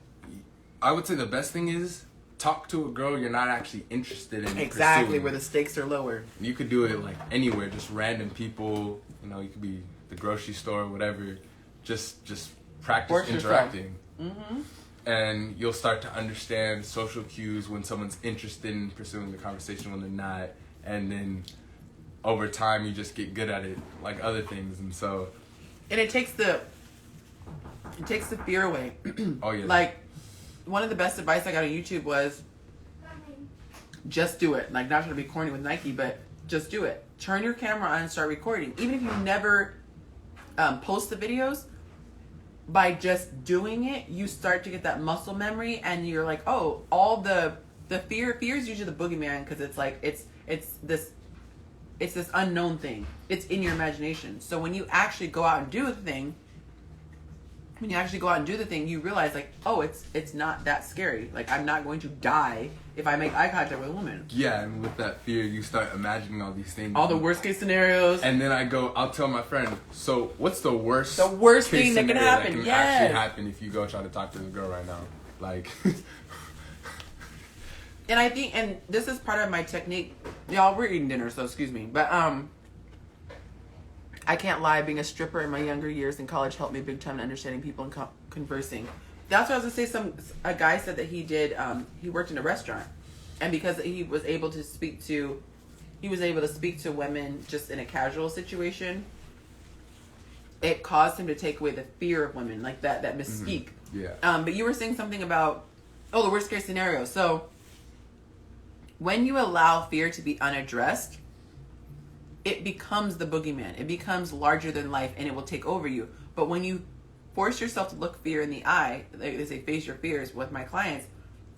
I would say the best thing is talk to a girl you're not actually interested in. Exactly, pursuing. where the stakes are lower. You could do it like anywhere, just random people. You know, you could be the grocery store, whatever. Just practice Force interacting. Mm-hmm. And you'll start to understand social cues when someone's interested in pursuing the conversation, when they're not. And then over time, you just get good at it, like other things. And so... And it takes the fear away. Oh, yeah. Like, one of the best advice I got on YouTube was, just do it. Like, not trying to be corny with Nike, but just do it. Turn your camera on and start recording. Even if you never post the videos, by just doing it, you start to get that muscle memory, and you're like, oh, all the fear is usually the boogeyman, because it's like it's this unknown thing. It's in your imagination. So when you actually go out and do the thing, you realize, like, oh, it's not that scary. Like, I'm not going to die if I make eye contact with a woman. Yeah, and with that fear, you start imagining all these things. All the worst case scenarios. And then I'll tell my friend, so what's the worst thing that can happen? That can actually happen if you go try to talk to this girl right now? Like... And I think, and this is part of my technique. Y'all, we're eating dinner, so excuse me. But I can't lie, being a stripper in my younger years in college helped me big time in understanding people and conversing. That's what I was gonna say. A guy said that he did. He worked in a restaurant, and because he was able to speak to women just in a casual situation, it caused him to take away the fear of women, like that mystique. Mm-hmm. Yeah. But you were saying something about the worst case scenario. So when you allow fear to be unaddressed, it becomes the boogeyman. It becomes larger than life, and it will take over you. But when you force yourself to look fear in the eye, they say face your fears with my clients,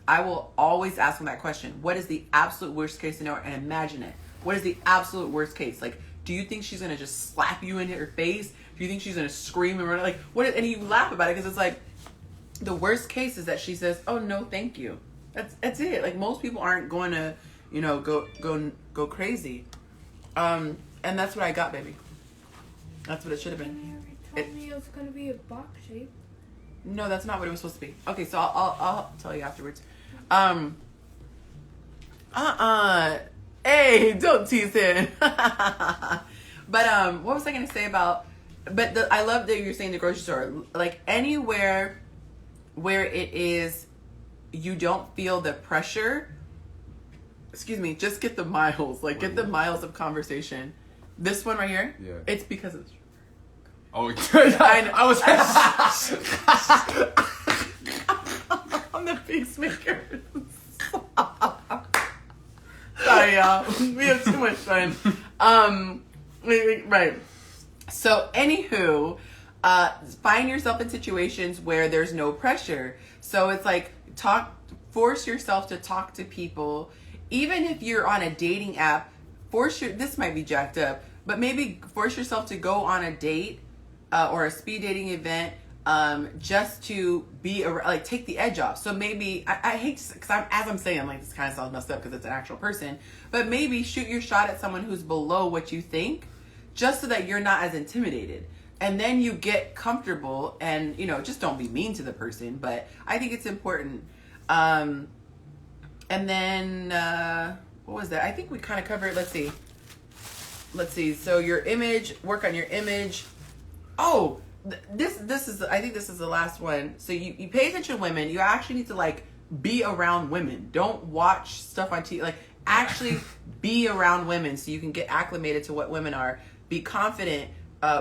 I will always ask them that question. What is the absolute worst case scenario? And imagine it. What is the absolute worst case? Like, do you think she's going to just slap you in her face? Do you think she's going to scream and run? Like, what? And you laugh about it because it's like, the worst case is that she says, oh, no, thank you. That's it. Like, most people aren't going to, go crazy. And that's what I got, baby. That's what it should have been. You told me it was going to be a box shape. No, that's not what it was supposed to be. Okay, so I'll tell you afterwards. Hey, don't tease him. But what was I gonna say about? But I love that you're saying the grocery store. Like, anywhere where it is, you don't feel the pressure. Excuse me. Just get the miles. Like, get the miles of conversation. This one right here. Yeah. It's because it's. Oh, I was. I'm the peacemaker. Sorry, y'all. We have too much fun. Right. So, anywho, find yourself in situations where there's no pressure. So it's like force yourself to talk to people, even if you're on a dating app. This might be jacked up, but maybe force yourself to go on a date or a speed dating event. Just to be take the edge off. So maybe I hate to, because as I'm saying, like, this kind of sounds messed up because it's an actual person, but maybe shoot your shot at someone who's below what you think, just so that you're not as intimidated, and then you get comfortable, and just don't be mean to the person. But I think it's important. And then what was that? I think we kind of covered. Let's see. So your image, work on your image. Oh. This is, I think this is the last one. So you pay attention to women. You actually need to be around women. Don't watch stuff on TV. Actually be around women so you can get acclimated to what women are. Be confident.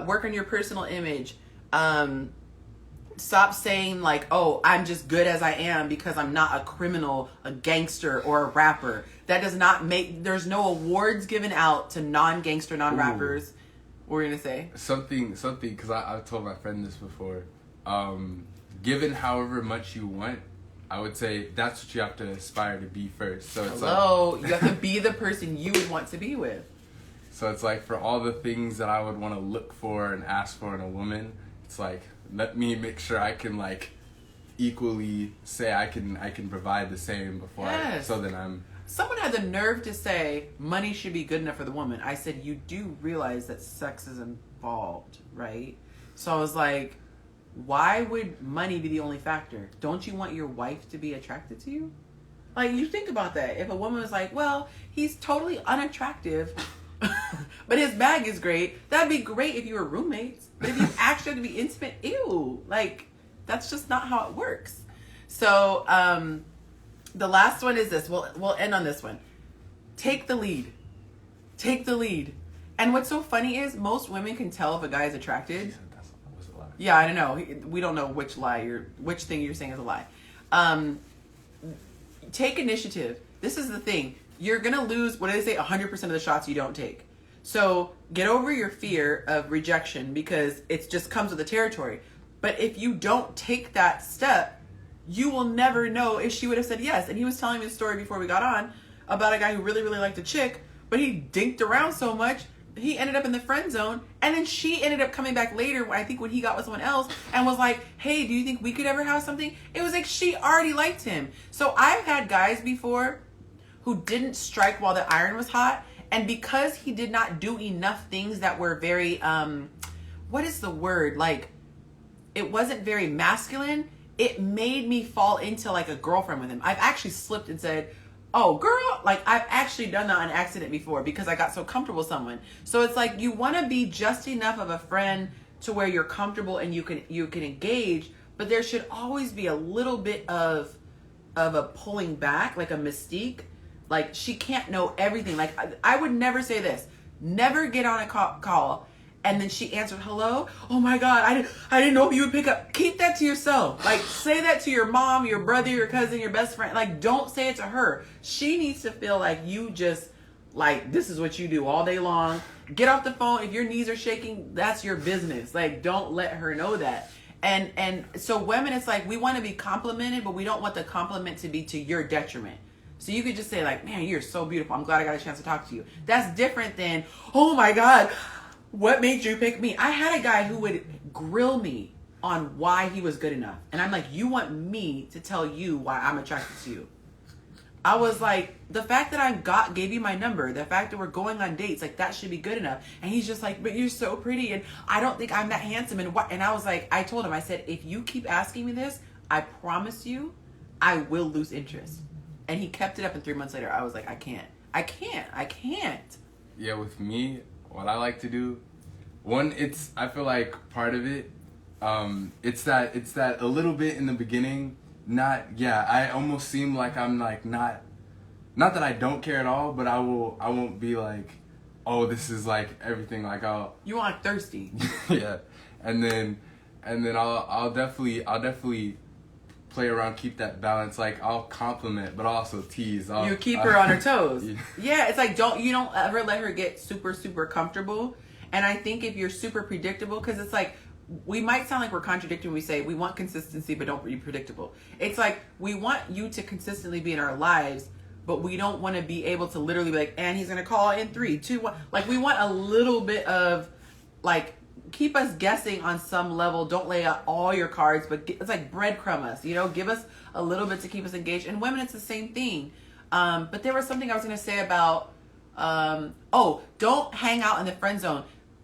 Work on your personal image. Stop saying like, oh, I'm just good as I am because I'm not a criminal, a gangster, or a rapper. That does not make, there's no awards given out to non-gangster, non-rappers. What were you going to say? Something, because I've told my friend this before. Given however much you want, I would say that's what you have to aspire to be first. So it's you have to be the person you would want to be with. So it's like for all the things that I would want to look for and ask for in a woman, it's like, let me make sure I can like equally say I can provide the same before so then I'm. Someone had the nerve to say money should be good enough for the woman. I said, you do realize that sex is involved, right? So I was like, why would money be the only factor? Don't you want your wife to be attracted to you? Like, you think about that. If a woman was like, well, he's totally unattractive, but his bag is great, that'd be great if you were roommates. But if you actually have to be intimate, ew. Like, that's just not how it works. So, the last one is this. We'll end on this one. Take the lead. Take the lead. And what's so funny is most women can tell if a guy is attracted. Yeah, I don't know. We don't know which thing you're saying is a lie. Take initiative. This is the thing. You're going to lose, what do they say, 100% of the shots you don't take. So get over your fear of rejection because it just comes with the territory. But if you don't take that step, you will never know if she would have said yes. And he was telling me the story before we got on about a guy who really, really liked a chick, but he dinked around so much, he ended up in the friend zone. And then she ended up coming back later, I think when he got with someone else, and was like, hey, do you think we could ever have something? It was like she already liked him. So I've had guys before who didn't strike while the iron was hot. And because he did not do enough things that were very, what is the word? Like, it wasn't very masculine. It made me fall into like a girlfriend with him. I've actually slipped and said, oh girl, like I've actually done that on accident before because I got so comfortable with someone. So it's like you want to be just enough of a friend to where you're comfortable and you can engage, but there should always be a little bit of a pulling back, like a mystique. Like she can't know everything. Like I would never say this. Never get on a call and then she answered, hello? Oh my God, I didn't know if you would pick up. Keep that to yourself. Like, say that to your mom, your brother, your cousin, your best friend. Like, don't say it to her. She needs to feel like you just, like, this is what you do all day long. Get off the phone. If your knees are shaking, that's your business. Like, don't let her know that. And so women, it's like, we want to be complimented, but we don't want the compliment to be to your detriment. So you could just say, like, man, you're so beautiful. I'm glad I got a chance to talk to you. That's different than, oh my God, what made you pick me? I had a guy who would grill me on why he was good enough. And I'm like, you want me to tell you why I'm attracted to you? I was like, the fact that I gave you my number, the fact that we're going on dates, like that should be good enough. And he's just like, but you're so pretty and I don't think I'm that handsome. And what? And I was like, I told him, I said, if you keep asking me this, I promise you, I will lose interest. And he kept it up, and 3 months later, I was like, I can't. Yeah, with me, what I like to do, I feel like part of it, it's that a little bit in the beginning, I almost seem like I'm like not that I don't care at all, but I won't be like, oh, this is like everything, like you aren't thirsty. Yeah, and then I'll definitely play around, keep that balance. Like I'll compliment, but also tease. You keep her on her toes. Yeah, it's like you don't ever let her get super, super comfortable. And I think if you're super predictable, because it's like, we might sound like we're contradicting when we say we want consistency, but don't be predictable. It's like, we want you to consistently be in our lives, but we don't want to be able to literally be like, and he's going to call in 3, 2, 1. Like, we want a little bit of, like, keep us guessing on some level. Don't lay out all your cards, but it's like breadcrumb us, give us a little bit to keep us engaged. And women, it's the same thing. But there was something I was going to say about, don't hang out in the friend zone.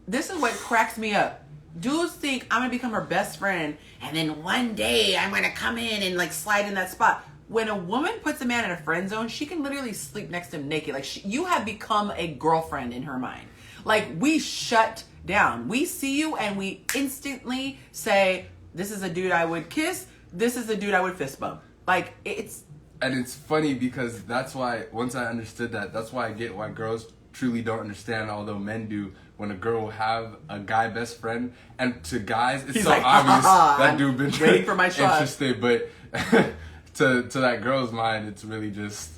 This is what cracks me up. Dudes think I'm going to become her best friend, and then one day I'm going to come in and like slide in that spot. When a woman puts a man in a friend zone, she can literally sleep next to him naked. Like you have become a girlfriend in her mind. Like we shut down. We see you and we instantly say, this is a dude I would kiss. This is a dude I would fist bump. Like it's... And it's funny because that's why, once I understood that, that's why I get why girls truly don't understand, although men do, when a girl will have a guy best friend, and to guys it's He's so like, obvious that I'm dude been waiting for my shot. interested, but to that girl's mind, it's really just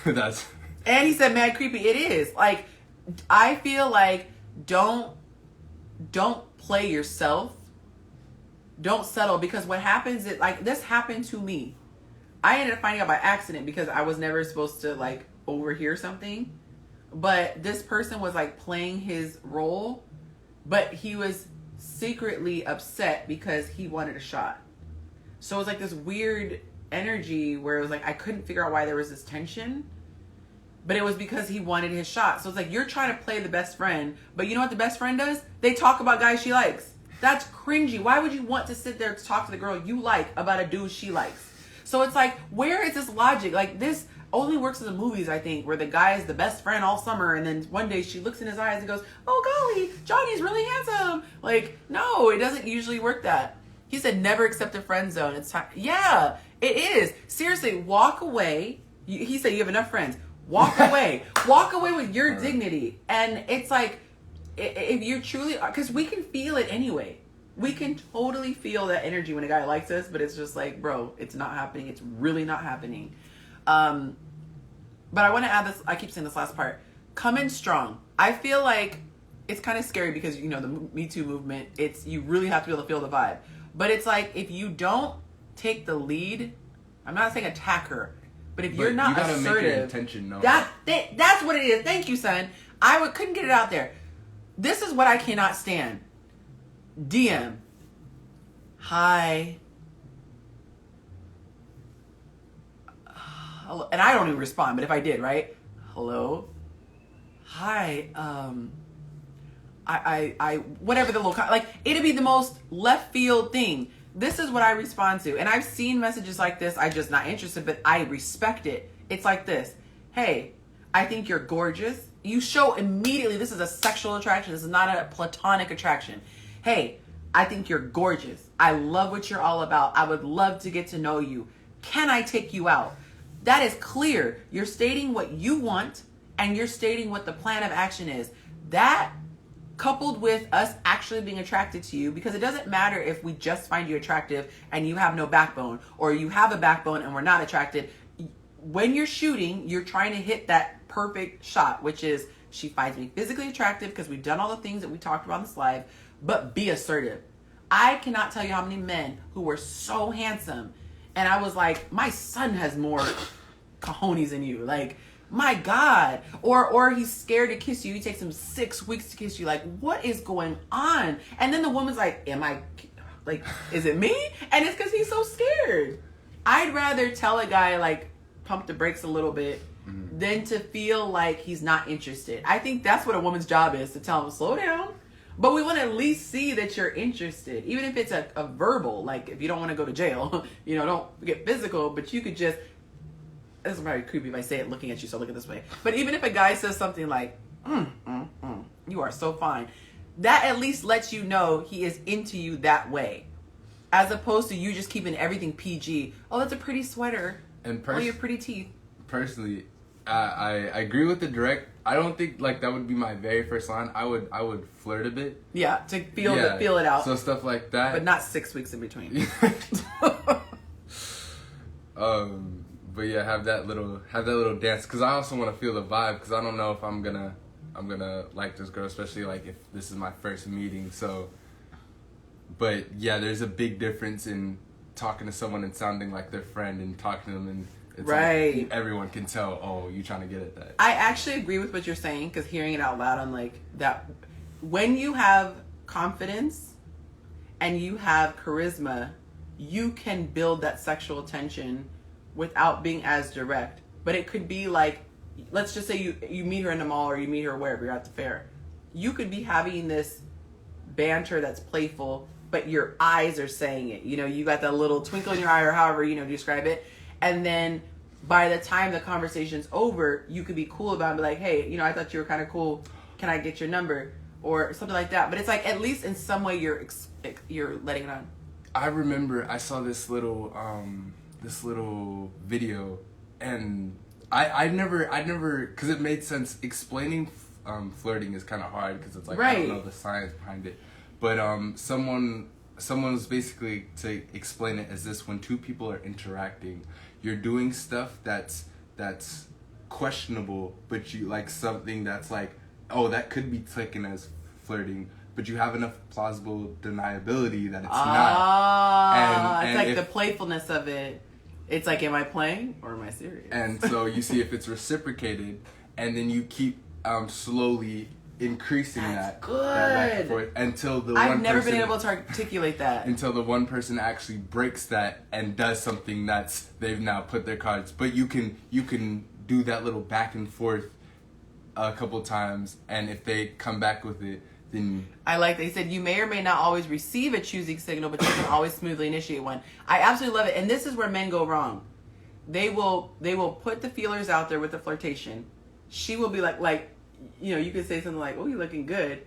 that's. And he said, "Mad creepy." It is like, I feel like don't play yourself. Don't settle, because what happens is, like, this happened to me. I ended up finding out by accident because I was never supposed to like overhear something. But this person was like playing his role, but he was secretly upset because he wanted a shot. So it was like this weird energy where it was like I couldn't figure out why there was this tension, but it was because he wanted his shot. So it's like you're trying to play the best friend, but you know what the best friend does? They talk about guys she likes. That's cringy. Why would you want to sit there to talk to the girl you like about a dude she likes? So it's like, where is this logic? Like, this only works in the movies, I think, where the guy is the best friend all summer, and then one day she looks in his eyes and goes, "Oh golly, Johnny's really handsome." Like, no, it doesn't usually work that. He said never accept a friend zone. It's time. Yeah, it is. Seriously, walk away. He said you have enough friends. Walk away. Walk away with your dignity. And it's like, if you're truly, because we can feel it anyway. We can totally feel that energy when a guy likes us, but it's just like, bro, it's not happening. It's really not happening. But I want to add this. I keep saying this last part. Come in strong. I feel like it's kind of scary because, you know, the Me Too movement, you really have to be able to feel the vibe. But it's like, if you don't take the lead, I'm not saying attack her, but if you're not you gotta assertive, make your intention known. That's what it is. Thank you, son. Couldn't get it out there. This is what I cannot stand. DM. Hi. Hello. And I don't even respond, but if I did, right? Hello. Hi. I whatever the little, like, it'd be the most left field thing. This is what I respond to. And I've seen messages like this. I'm just not interested, but I respect it. It's like this. Hey, I think you're gorgeous. You show immediately this is a sexual attraction. This is not a platonic attraction. Hey, I think you're gorgeous. I love what you're all about. I would love to get to know you. Can I take you out? That is clear. You're stating what you want, and you're stating what the plan of action is. That, coupled with us actually being attracted to you, because it doesn't matter if we just find you attractive and you have no backbone, or you have a backbone and we're not attracted. When you're shooting, you're trying to hit that perfect shot, which is, she finds me physically attractive because we've done all the things that we talked about in this live, but be assertive. I cannot tell you how many men who were so handsome, and I was like, my son has more cojones than you. Like, my God. Or he's scared to kiss you. He takes him 6 weeks to kiss you. Like, what is going on? And then the woman's like, is it me? And it's because he's so scared. I'd rather tell a guy, like, pump the brakes a little bit than to feel like he's not interested. I think that's what a woman's job is, to tell him, slow down. But we want to at least see that you're interested. Even if it's a verbal, like, if you don't want to go to jail, you know, don't get physical, but you could just, this is probably creepy if I say it looking at you, so look at this way. But even if a guy says something like, you are so fine, that at least lets you know he is into you that way. As opposed to you just keeping everything PG. Oh, that's a pretty sweater. And oh, your pretty teeth. Personally, I agree with the direct. I don't think, like, that would be my very first line. I would flirt a bit. Yeah, to feel it out. So stuff like that. But not 6 weeks in between. But yeah, have that little dance, because I also want to feel the vibe, because I don't know if I'm gonna like this girl, especially like if this is my first meeting. So, but yeah, there's a big difference in talking to someone and sounding like their friend, and talking to them and it's right. Like everyone can tell, oh, you trying to get at that. I actually agree with what you're saying, because hearing it out loud, I'm like, that when you have confidence and you have charisma, you can build that sexual tension without being as direct. But it could be like, let's just say you meet her in the mall, or you meet her wherever, you're at the fair. You could be having this banter that's playful, but your eyes are saying it. You know, you got that little twinkle in your eye, or however, you know, describe it. And then by the time the conversation's over, you could be cool about it and be like, hey, you know, I thought you were kind of cool. Can I get your number? Or something like that. But it's like, at least in some way you're letting it on. I remember I saw this little video, and I never, because it made sense explaining flirting is kind of hard because it's like I Right. don't know the science behind it. But someone was basically to explain it as this: when two people are interacting, you're doing stuff that's questionable, but you like something that's like, oh, that could be taken as flirting, but you have enough plausible deniability that it's not. It's like the playfulness of it. It's like, am I playing or am I serious? And so you see if it's reciprocated, and then you keep slowly increasing that back and forth until I've never been able to articulate that. Until the one person actually breaks that and does something that's they've now put their cards. But you can do that little back and forth a couple times, and if they come back with it, then I like they said you may or may not always receive a choosing signal, but you can always smoothly initiate one. I absolutely love it, and this is where men go wrong. They will put the feelers out there with the flirtation. She will be like, you know, you could say something like, "Oh, you're looking good,"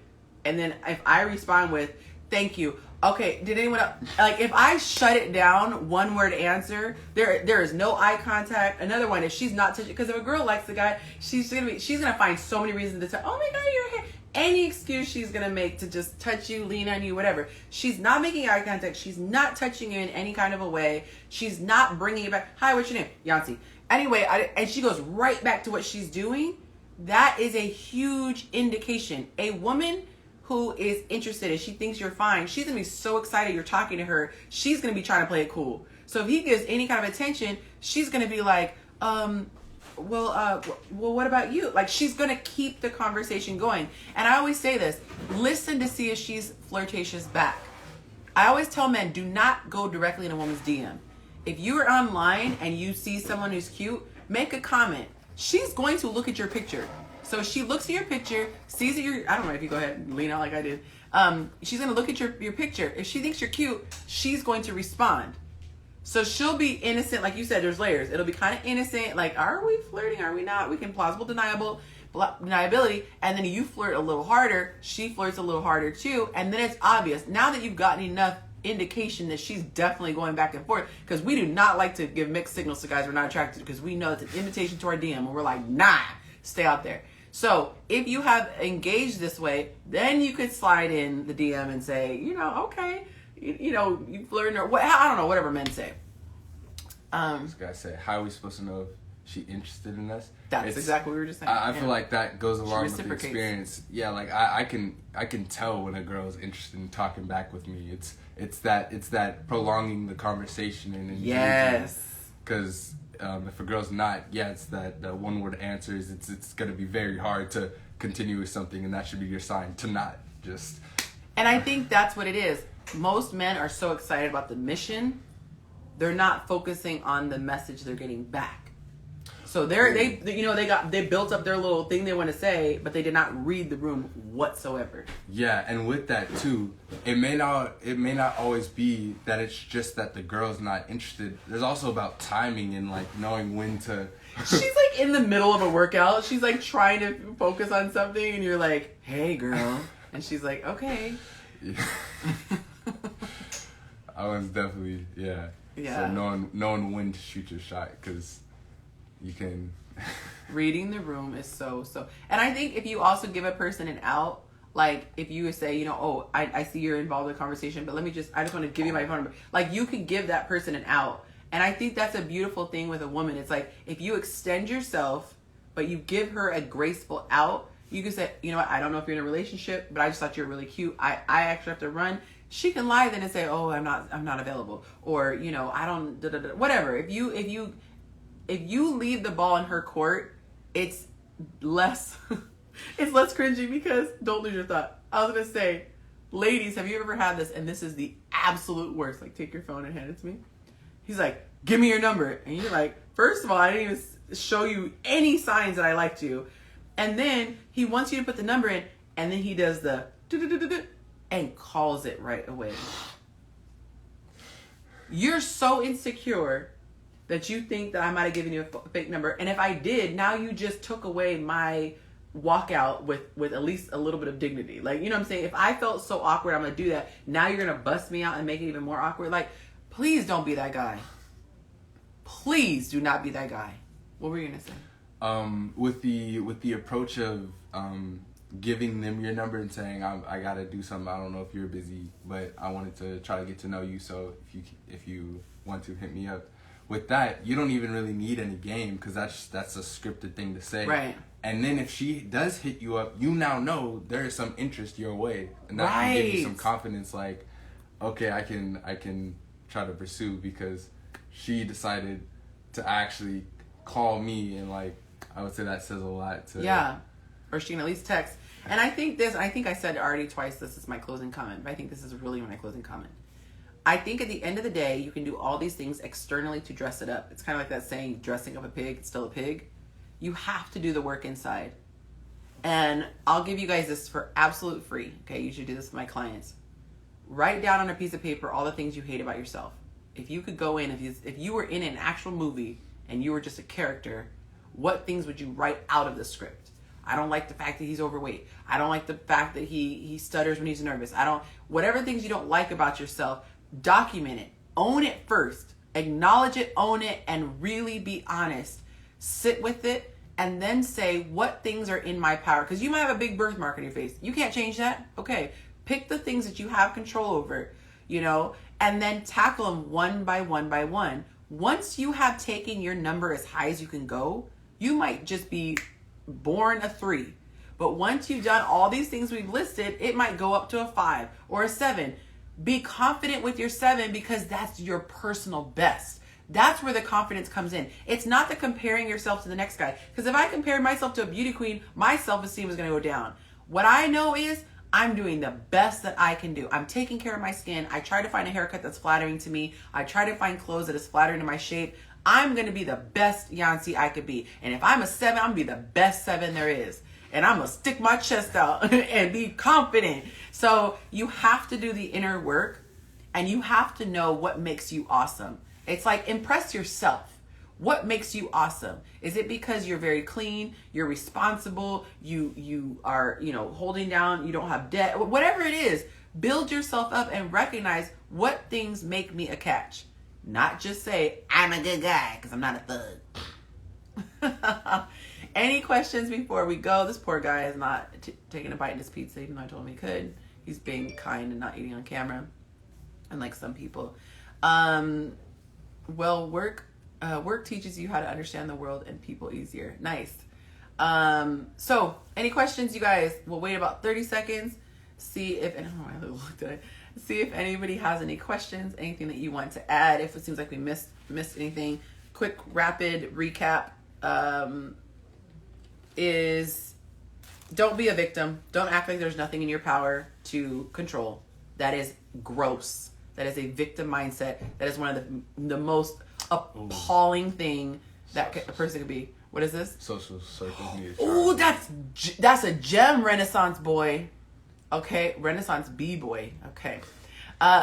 and then if I respond with, "Thank you." Okay, did anyone else, like if I shut it down, one word answer, there is no eye contact. Another one, if she's not touching, because if a girl likes the guy, she's gonna find so many reasons to say, "Oh my God, your hair." Any excuse she's gonna make to just touch you, lean on you, whatever. She's not making eye contact. She's not touching you in any kind of a way. She's not bringing it back. Hi, what's your name? Yancy. Anyway, and she goes right back to what she's doing. That is a huge indication. A woman who is interested and she thinks you're fine, she's gonna be so excited you're talking to her. She's gonna be trying to play it cool. So if he gives any kind of attention, she's gonna be like, well, what about you? Like, she's gonna keep the conversation going. And I always say this: listen to see if she's flirtatious back. I always tell men, do not go directly in a woman's DM. If you are online and you see someone who's cute, make a comment. She's going to look at your picture. So she looks at your picture, sees that you're, I don't know if you go ahead and lean out like I did. She's going to look at your picture. If she thinks you're cute, she's going to respond. So she'll be innocent. Like you said, there's layers. It'll be kind of innocent. Like, are we flirting? Are we not? We can plausible deniability. And then you flirt a little harder. She flirts a little harder too. And then it's obvious. Now that you've gotten enough indication that she's definitely going back and forth, because we do not like to give mixed signals to guys we're not attracted to, because we know it's an invitation to our DM and we're like, nah, stay out there. So if you have engaged this way, then you could slide in the DM and say, you know, okay, you know, you flirting or what, I don't know, whatever men say. This guy said, how are we supposed to know if she's interested in us? That's exactly what we were just saying. I feel like that goes along with the reciprocates. experience. Yeah, like I can tell when a girl is interested in talking back with me. It's that prolonging the conversation and engaging. Yes. Because if a girl's not, it's that one word answers. It's gonna be very hard to continue with something, and that should be your sign to not just. And I think that's what it is. Most men are so excited about the mission, they're not focusing on the message they're getting back. So they built up their little thing they want to say, but they did not read the room whatsoever. Yeah, and with that too, it may not always be that it's just that the girl's not interested. There's also about timing and like knowing when to. She's like in the middle of a workout. She's like trying to focus on something, and you're like, "Hey, girl," and she's like, "Okay." Yeah. I was definitely Yeah. So knowing when to shoot your shot, because you can. Reading the room is so. And I think if you also give a person an out, like if you say, you know, oh, I see you're involved in the conversation, but I just want to give you my phone number. Like, you could give that person an out. And I think that's a beautiful thing with a woman. It's like, if you extend yourself, but you give her a graceful out, you can say, you know what, I don't know if you're in a relationship, but I just thought you were really cute. I actually have to run. She can lie then and say, oh, I'm not available. Or, you know, I don't, whatever. If you leave the ball in her court, it's less cringy, because don't lose your thought. I was going to say, ladies, have you ever had this? And this is the absolute worst. Like, take your phone and hand it to me. He's like, give me your number. And you're like, first of all, I didn't even show you any signs that I liked you. And then he wants you to put the number in, and then he does the and calls it right away. You're so insecure that you think that I might have given you a fake number. And if I did, now you just took away my walkout with at least a little bit of dignity. Like, you know what I'm saying? If I felt so awkward, I'm going to do that. Now you're going to bust me out and make it even more awkward. Like, please don't be that guy. Please do not be that guy. What were you going to say? With the approach of giving them your number and saying, I gotta do something. I don't know if you're busy, but I wanted to try to get to know you. So if you want to hit me up. With that, you don't even really need any game because that's a scripted thing to say. Right. And then if she does hit you up, you now know there is some interest your way, and that can give you some confidence. Like, okay, I can try to pursue because she decided to actually call me, and like I would say that says a lot to. Yeah, or she can at least text. And I think I said already twice. This is my closing comment, but I think this is really my closing comment. I think at the end of the day, you can do all these things externally to dress it up. It's kind of like that saying, dressing up a pig, it's still a pig. You have to do the work inside. And I'll give you guys this for absolute free. Okay, you should do this with my clients. Write down on a piece of paper all the things you hate about yourself. If you could go in, if you were in an actual movie and you were just a character, what things would you write out of the script? I don't like the fact that he's overweight. I don't like the fact that he stutters when he's nervous. Whatever things you don't like about yourself, document it. Own it first. Acknowledge it, own it, and really be honest. Sit with it, and then say what things are in my power. Because you might have a big birthmark on your face. You can't change that. Okay. Pick the things that you have control over, and then tackle them one by one by one. Once you have taken your number as high as you can go, you might just be born a 3. But once you've done all these things we've listed, it might go up to a 5 or a 7. Be confident with your 7 because that's your personal best. That's where the confidence comes in. It's not the comparing yourself to the next guy. Because if I compared myself to a beauty queen, my self-esteem is going to go down. What I know is I'm doing the best that I can do. I'm taking care of my skin. I try to find a haircut that's flattering to me. I try to find clothes that is flattering to my shape. I'm going to be the best Yancy I could be. And if I'm a 7, I'm going to be the best 7 there is. And I'm going to stick my chest out and be confident. So you have to do the inner work, and you have to know what makes you awesome. It's like impress yourself. What makes you awesome? Is it because you're very clean, you're responsible, you are, holding down, you don't have debt, whatever it is, build yourself up and recognize what things make me a catch. Not just say, I'm a good guy, because I'm not a thug. Any questions before we go? This poor guy is not taking a bite in his pizza, even though I told him he could. He's being kind and not eating on camera, unlike some people. Well, work teaches you how to understand the world and people easier. Nice. So, any questions, you guys? We'll wait about 30 seconds. See if anybody has any questions, anything that you want to add. If it seems like we missed anything, quick, rapid recap. Is don't be a victim. Don't act like there's nothing in your power to control. That is gross. That is a victim mindset. That is one of the most appalling thing that a person could be. What is this? Social circles. Oh, that's a gem, Renaissance boy. Okay, Renaissance B-boy. Okay.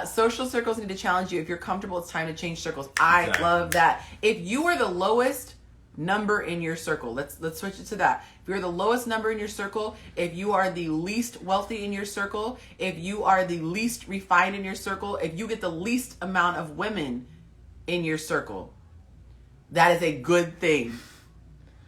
Social circles need to challenge you. If you're comfortable, it's time to change circles. I love that. If you are the lowest number in your circle, let's switch it to that. If you're the lowest number in your circle, if you are the least wealthy in your circle, if you are the least refined in your circle, if you get the least amount of women in your circle, that is a good thing.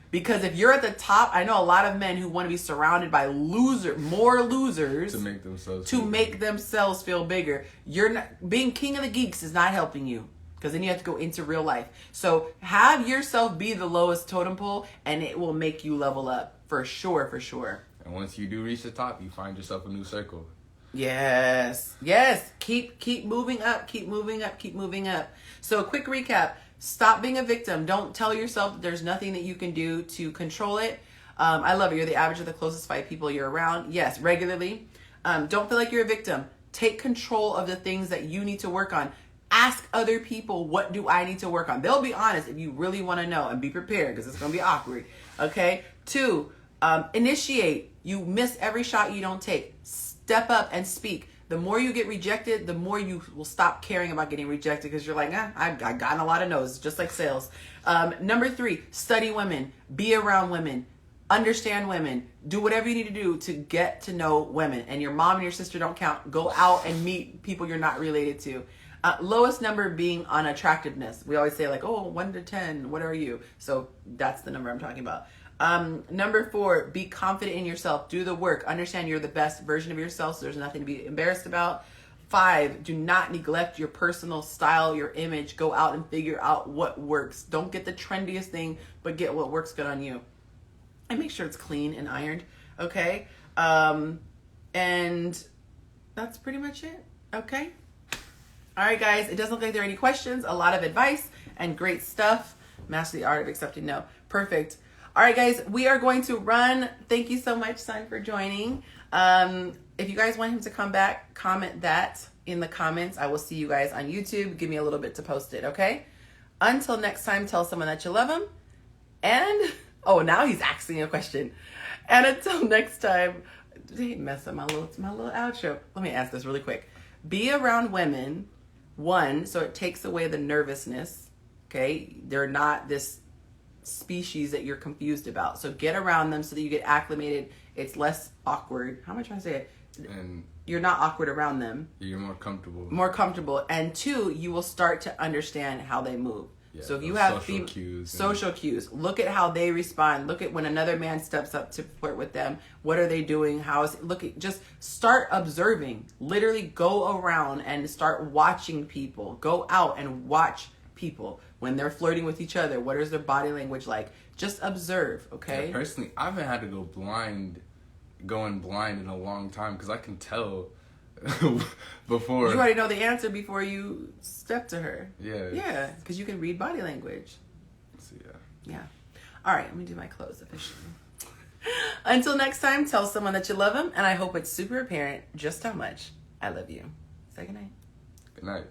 Because if you're at the top, I know a lot of men who want to be surrounded by more losers to make themselves feel bigger. You're not being king of the geeks is not helping you. Because then you have to go into real life. So have yourself be the lowest totem pole, and it will make you level up. For sure, for sure. And once you do reach the top, you find yourself a new circle. Yes. Keep moving up, keep moving up, keep moving up. So quick recap. Stop being a victim. Don't tell yourself that there's nothing that you can do to control it. I love it. You're the average of the closest 5 people you're around. Yes, regularly. Don't feel like you're a victim. Take control of the things that you need to work on. Ask other people, what do I need to work on? They'll be honest if you really want to know, and be prepared because it's going to be awkward. Okay? 2, initiate. You miss every shot you don't take. Step up and speak. The more you get rejected, the more you will stop caring about getting rejected because you're like, I've gotten a lot of no's, just like sales. Number 3, study women. Be around women. Understand women. Do whatever you need to do to get to know women. And your mom and your sister don't count. Go out and meet people you're not related to. Lowest number being on attractiveness. We always say like, 1 to 10, what are you? So that's the number I'm talking about. Number 4, be confident in yourself. Do the work. Understand you're the best version of yourself, so there's nothing to be embarrassed about. 5, do not neglect your personal style, your image. Go out and figure out what works. Don't get the trendiest thing, but get what works good on you. And make sure it's clean and ironed, okay? And that's pretty much it, okay? All right, guys, it doesn't look like there are any questions. A lot of advice and great stuff. Master the art of accepting no. Perfect. All right, guys, we are going to run. Thank you so much, son, for joining. If you guys want him to come back, comment that in the comments. I will see you guys on YouTube. Give me a little bit to post it, okay? Until next time, tell someone that you love them. And, oh, now he's asking a question. And until next time, mess up my little outro. Let me ask this really quick. Be around women, 1, so it takes away the nervousness, okay? They're not this species that you're confused about. So get around them so that you get acclimated. It's less awkward. How am I trying to say it? And you're not awkward around them. you're more comfortable. More comfortable. And 2, you will start to understand how they move. Yeah, so if you have social cues, look at how they respond. Look at when another man steps up to flirt with them. What are they doing? Just start observing. Literally go around and start watching people. Go out and watch people when they're flirting with each other. What is their body language like? Just observe, okay? Yeah, personally, I haven't had to going blind in a long time because I can tell before. You already know the answer before you step to her. Yeah. Yeah, because you can read body language. So, Yeah. All right, let me do my close officially. Until next time, tell someone that you love them, and I hope it's super apparent just how much I love you. Say goodnight. Good night.